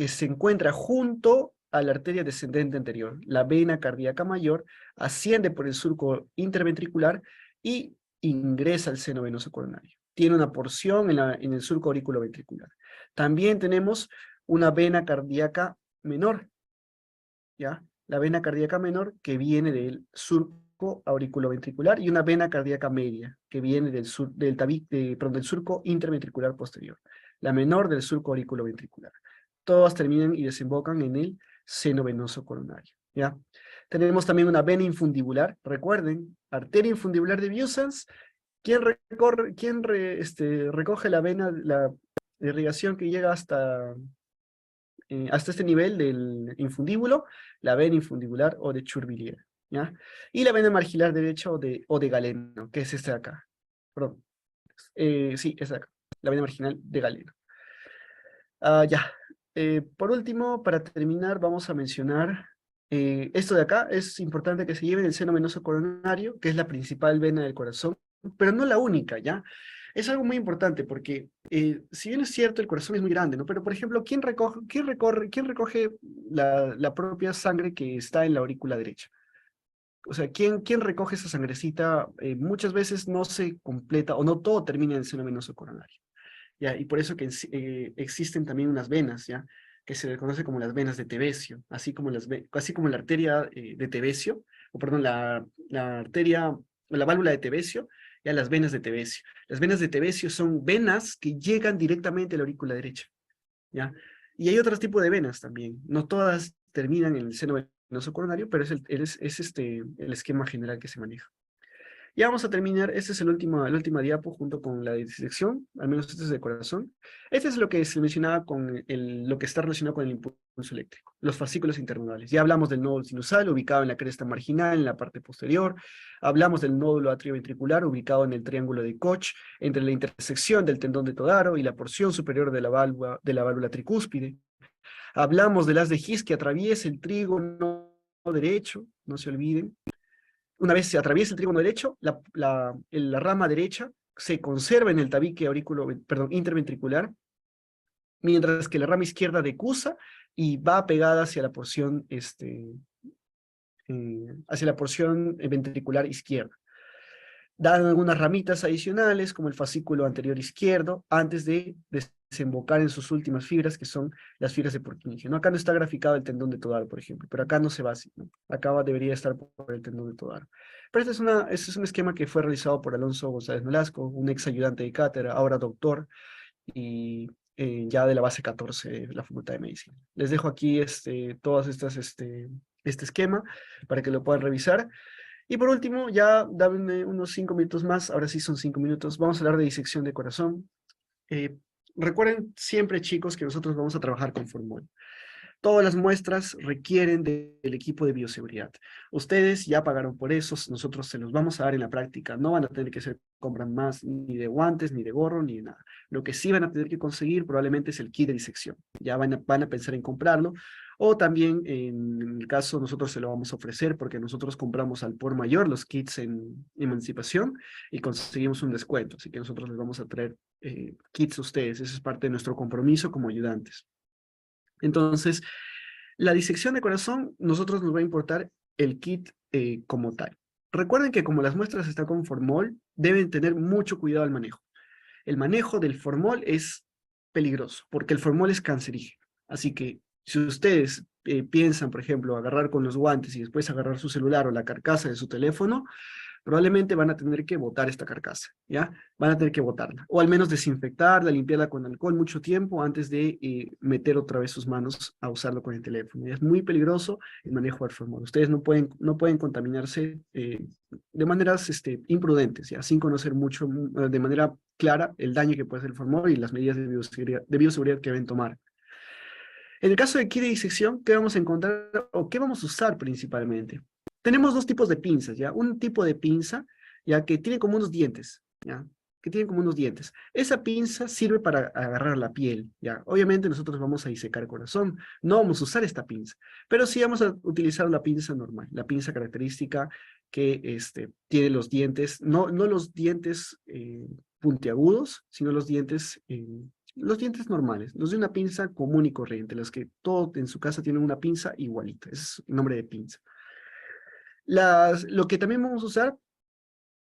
se encuentra junto a la arteria descendente anterior. La vena cardíaca mayor asciende por el surco interventricular y ingresa al seno venoso coronario. Tiene una porción en el surco auriculoventricular. También tenemos una vena cardíaca menor, ¿ya? La vena cardíaca menor que viene del surco auriculoventricular y una vena cardíaca media que viene del surco interventricular posterior. La menor del surco auriculoventricular. Todas terminan y desembocan en el seno venoso coronario, ¿ya? Tenemos también una vena infundibular, recuerden, arteria infundibular de Busens. ¿Quién recoge la vena, la irrigación que llega hasta este nivel del infundíbulo? La vena infundibular o de Churvillier, ¿ya? Y la vena margilar derecha o de Galeno, que es esta de acá. Perdón. Sí, es de acá. La vena marginal de Galeno. Ya. Por último, para terminar, vamos a mencionar esto de acá. Es importante que se lleve el seno venoso coronario, que es la principal vena del corazón, pero no la única, ¿ya? Es algo muy importante porque, si bien es cierto, el corazón es muy grande, ¿no? Pero, por ejemplo, ¿quién recoge la propia sangre que está en la aurícula derecha? O sea, ¿quién recoge esa sangrecita? Muchas veces no se completa o no todo termina en el seno venoso coronario, ¿ya? Y por eso que existen también unas venas, ¿ya? Que se le conoce como las venas de Tevesio, así como la arteria de Tevesio, o perdón, la arteria, o la válvula de Tevesio, ya las venas de Tevesio. Las venas de Tevesio son venas que llegan directamente a la aurícula derecha, ¿ya? Y hay otros tipos de venas también, no todas terminan en el seno venoso coronario, pero el esquema general que se maneja. Ya vamos a terminar, esta es la última diapo junto con la disección, al menos este es de corazón. Este es lo que se mencionaba con lo que está relacionado con el impulso eléctrico, los fascículos internodales. Ya hablamos del nódulo sinusal, ubicado en la cresta marginal, en la parte posterior. Hablamos del nódulo atrioventricular, ubicado en el triángulo de Koch, entre la intersección del tendón de Todaro y la porción superior de la válvula tricúspide. Hablamos del haz de His que atraviesa el trígono derecho, no se olviden. Una vez se atraviesa el trígono derecho, la rama derecha se conserva en el tabique interventricular, mientras que la rama izquierda decusa y va pegada hacia la porción ventricular izquierda. Dan algunas ramitas adicionales, como el fascículo anterior izquierdo, antes de desembocar en sus últimas fibras, que son las fibras de Purkinje, ¿no? Acá no está graficado el tendón de Todaro, por ejemplo, pero acá no se va así, ¿no? Acá debería estar por el tendón de Todaro. Pero este es un esquema que fue realizado por Alonso González Nolasco, un ex ayudante de cátedra, ahora doctor, y ya de la base 14 de la Facultad de Medicina. Les dejo aquí este esquema para que lo puedan revisar. Y por último, ya dame unos 5 minutos más, ahora sí son 5 minutos, vamos a hablar de disección de corazón. Recuerden siempre, chicos, que nosotros vamos a trabajar con formol. Todas las muestras requieren del equipo de bioseguridad. Ustedes ya pagaron por eso, nosotros se los vamos a dar en la práctica. No van a tener que hacer compras más ni de guantes, ni de gorro, ni de nada. Lo que sí van a tener que conseguir probablemente es el kit de disección. Ya van a pensar en comprarlo. O también, en el caso, nosotros se lo vamos a ofrecer porque nosotros compramos al por mayor los kits en emancipación y conseguimos un descuento. Así que nosotros les vamos a traer kits a ustedes. Eso es parte de nuestro compromiso como ayudantes. Entonces, la disección de corazón, nosotros nos va a importar el kit como tal. Recuerden que como las muestras están con formol, deben tener mucho cuidado al manejo. El manejo del formol es peligroso, porque el formol es cancerígeno. Así que si ustedes piensan, por ejemplo, agarrar con los guantes y después agarrar su celular o la carcasa de su teléfono, probablemente van a tener que botar esta carcasa, ¿ya? Van a tener que botarla, o al menos desinfectarla, limpiarla con alcohol mucho tiempo antes de meter otra vez sus manos a usarlo con el teléfono. Y es muy peligroso el manejo del formol. Ustedes no pueden contaminarse de maneras imprudentes, ¿ya? Sin conocer mucho, de manera clara, el daño que puede hacer el formol y las medidas de bioseguridad que deben tomar. En el caso de kit de disección, ¿qué vamos a encontrar o qué vamos a usar principalmente? Tenemos dos tipos de pinzas, ¿ya? Un tipo de pinza, ¿ya? Que tiene como unos dientes, ¿ya? Que tiene como unos dientes. Esa pinza sirve para agarrar la piel, ¿ya? Obviamente nosotros vamos a disecar el corazón, no vamos a usar esta pinza, pero sí vamos a utilizar la pinza normal, la pinza característica que tiene los dientes, no los dientes puntiagudos, sino los dientes normales, los de una pinza común y corriente, los que todo en su casa tienen una pinza igualita, ese es el nombre de pinza. Lo que también vamos a usar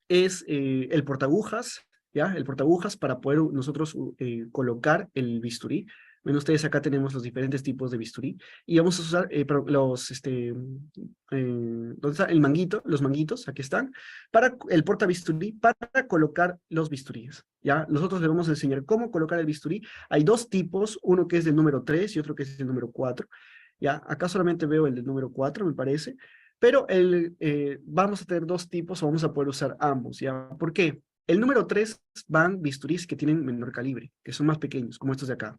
es el portagujas, ¿ya? El portagujas para poder nosotros colocar el bisturí. Ven ustedes, acá tenemos los diferentes tipos de bisturí y vamos a usar ¿dónde está? El manguito, los manguitos, aquí están, para el portabisturí, para colocar los bisturíes, ¿ya? Nosotros les vamos a enseñar cómo colocar el bisturí. Hay dos tipos, uno que es del número 3 y otro que es del número 4, ¿ya? Acá solamente veo el del número 4, me parece, pero vamos a tener dos tipos o vamos a poder usar ambos, ¿ya? ¿Por qué? El número 3 van bisturís que tienen menor calibre, que son más pequeños, como estos de acá.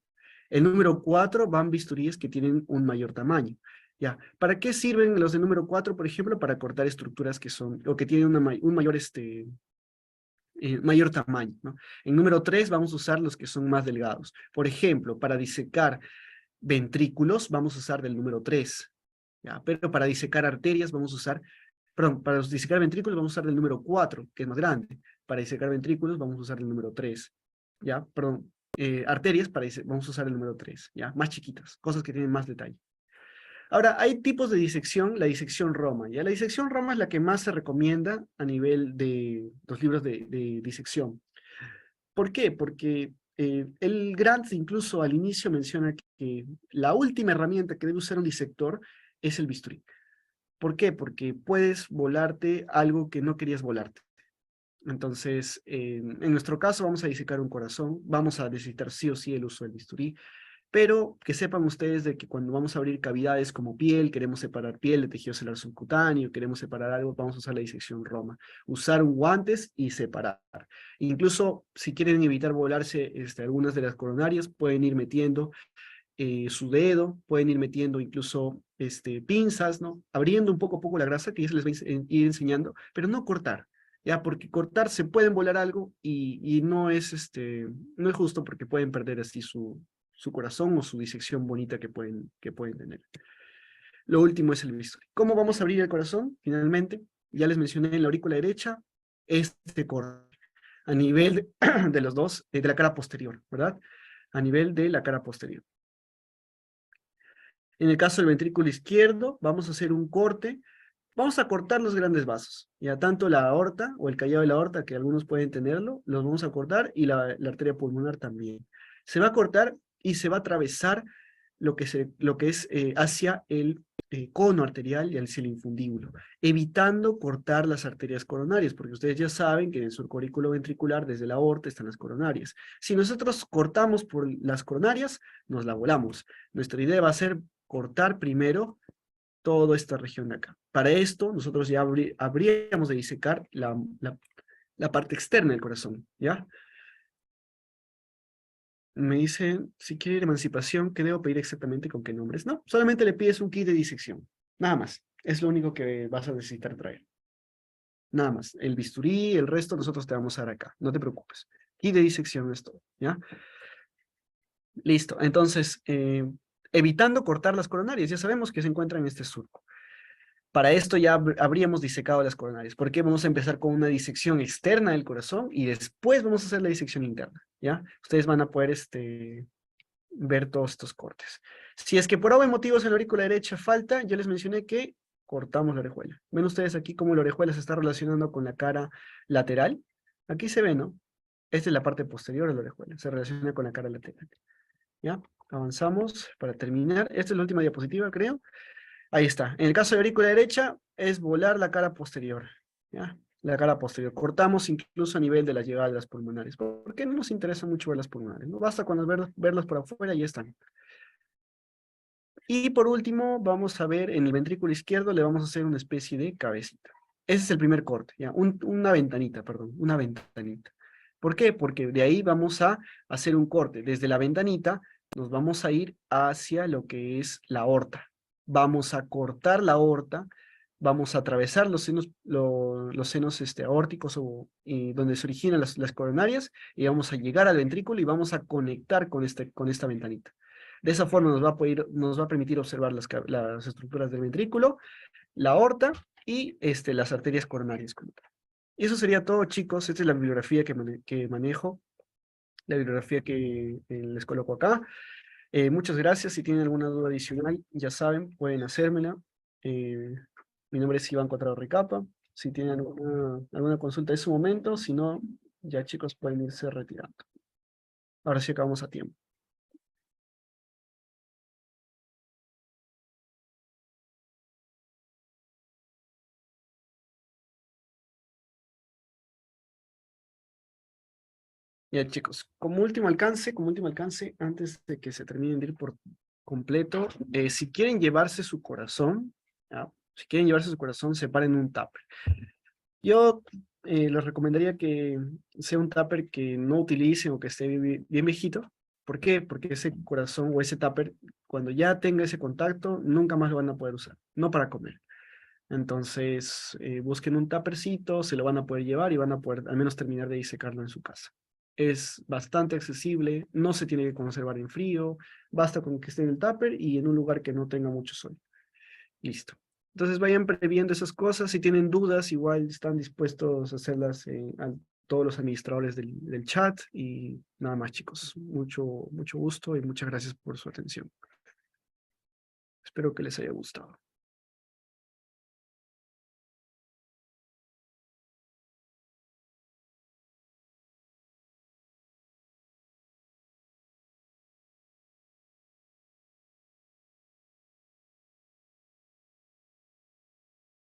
El número 4 van bisturíes que tienen un mayor tamaño. ¿Ya? ¿Para qué sirven los de número 4, por ejemplo? Para cortar estructuras que son, o que tienen un mayor tamaño, ¿no? En número 3 vamos a usar los que son más delgados. Por ejemplo, para disecar ventrículos vamos a usar del número 3, ¿ya? Pero para disecar arterias vamos a usar, perdón, para disecar ventrículos vamos a usar del número 4, que es más grande. Para disecar ventrículos vamos a usar el número 3, ¿ya? Perdón, arterias vamos a usar el número 3, ¿ya? Más chiquitas, cosas que tienen más detalle. Ahora, hay tipos de disección, la disección Roma, ¿ya? La disección Roma es la que más se recomienda a nivel de los libros de disección. ¿Por qué? Porque el Grant incluso al inicio menciona que la última herramienta que debe usar un disector es el bisturí. ¿Por qué? Porque puedes volarte algo que no querías volarte. Entonces, en nuestro caso vamos a disecar un corazón, vamos a necesitar sí o sí el uso del bisturí, pero que sepan ustedes de que cuando vamos a abrir cavidades como piel, queremos separar piel de tejido celular subcutáneo, queremos separar algo, vamos a usar la disección Roma. Usar un guantes y separar. Incluso si quieren evitar volarse algunas de las coronarias, pueden ir metiendo su dedo, pueden ir metiendo incluso pinzas, ¿no? Abriendo un poco a poco la grasa, que ya se les va a ir enseñando, pero no cortar. Ya, porque cortar se pueden volar algo y no es justo porque pueden perder así su corazón o su disección bonita que pueden tener. Lo último es el bisturí. ¿Cómo vamos a abrir el corazón? Finalmente, ya les mencioné en la aurícula derecha, corte a nivel de los dos, de la cara posterior, ¿verdad? A nivel de la cara posterior. En el caso del ventrículo izquierdo, vamos a hacer un corte. Vamos a cortar los grandes vasos, ya tanto la aorta o el callado de la aorta, que algunos pueden tenerlo, los vamos a cortar y la arteria pulmonar también. Se va a cortar y se va a atravesar lo que es hacia el cono arterial y hacia el infundíbulo, evitando cortar las arterias coronarias, porque ustedes ya saben que en el subcorículo ventricular, desde la aorta, están las coronarias. Si nosotros cortamos por las coronarias, nos la volamos. Nuestra idea va a ser cortar primero toda esta región de acá. Para esto, nosotros ya habríamos de disecar la, la, la, parte externa del corazón, ¿ya? Me dicen, si quiere emancipación, ¿qué debo pedir exactamente con qué nombres? No, solamente le pides un kit de disección. Nada más. Es lo único que vas a necesitar traer. Nada más. El bisturí, el resto nosotros te vamos a dar acá. No te preocupes. Kit de disección es todo, ¿ya? Listo. Entonces, evitando cortar las coronarias, ya sabemos que se encuentran en este surco. Para esto ya habríamos disecado las coronarias, porque vamos a empezar con una disección externa del corazón y después vamos a hacer la disección interna, ¿ya? Ustedes van a poder ver todos estos cortes. Si es que por algún motivo en la aurícula derecha falta, yo les mencioné que cortamos la orejuela. Ven ustedes aquí cómo la orejuela se está relacionando con la cara lateral. Aquí se ve, ¿no? Esta es la parte posterior de la orejuela, se relaciona con la cara lateral. ¿Ya? Avanzamos para terminar. Esta es la última diapositiva, creo. Ahí está. En el caso de aurícula derecha, es volar la cara posterior. ¿Ya? La cara posterior. Cortamos incluso a nivel de la llegada de las pulmonares. ¿Por qué no nos interesa mucho ver las pulmonares? No basta con verlas por afuera y ya están. Y por último, vamos a ver en el ventrículo izquierdo, le vamos a hacer una especie de cabecita. Ese es el primer corte, ¿ya? Una ventanita, perdón, una ventanita. ¿Por qué? Porque de ahí vamos a hacer un corte. Desde la ventanita nos vamos a ir hacia lo que es la aorta. Vamos a cortar la aorta, vamos a atravesar los senos, los senos aórticos donde se originan las coronarias y vamos a llegar al ventrículo y vamos a conectar con esta ventanita. De esa forma nos va a permitir observar las estructuras del ventrículo, la aorta y las arterias coronarias. Y eso sería todo, chicos. Esta es la bibliografía que manejo, la bibliografía que les coloco acá. Muchas gracias. Si tienen alguna duda adicional, ya saben, pueden hacérmela. Eh, Mi nombre es Iván Cuadrado Ricapa. Si tienen alguna consulta en su momento, si no, ya chicos pueden irse retirando. Ahora sí acabamos a tiempo. Ya, chicos, como último alcance, antes de que se terminen de ir por completo, si quieren llevarse su corazón, ¿ya? Si quieren llevarse su corazón, separen un tupper. Yo les recomendaría que sea un tupper que no utilicen o que esté bien viejito. ¿Por qué? Porque ese corazón o ese tupper, cuando ya tenga ese contacto, nunca más lo van a poder usar, no para comer. Entonces, busquen un tuppercito, se lo van a poder llevar y van a poder al menos terminar de disecarlo en su casa. Es bastante accesible, no se tiene que conservar en frío, basta con que esté en el tupper y en un lugar que no tenga mucho sol. Listo. Entonces vayan previendo esas cosas, si tienen dudas, igual están dispuestos a hacerlas a todos los administradores del chat y nada más, chicos. Mucho gusto y muchas gracias por su atención. Espero que les haya gustado.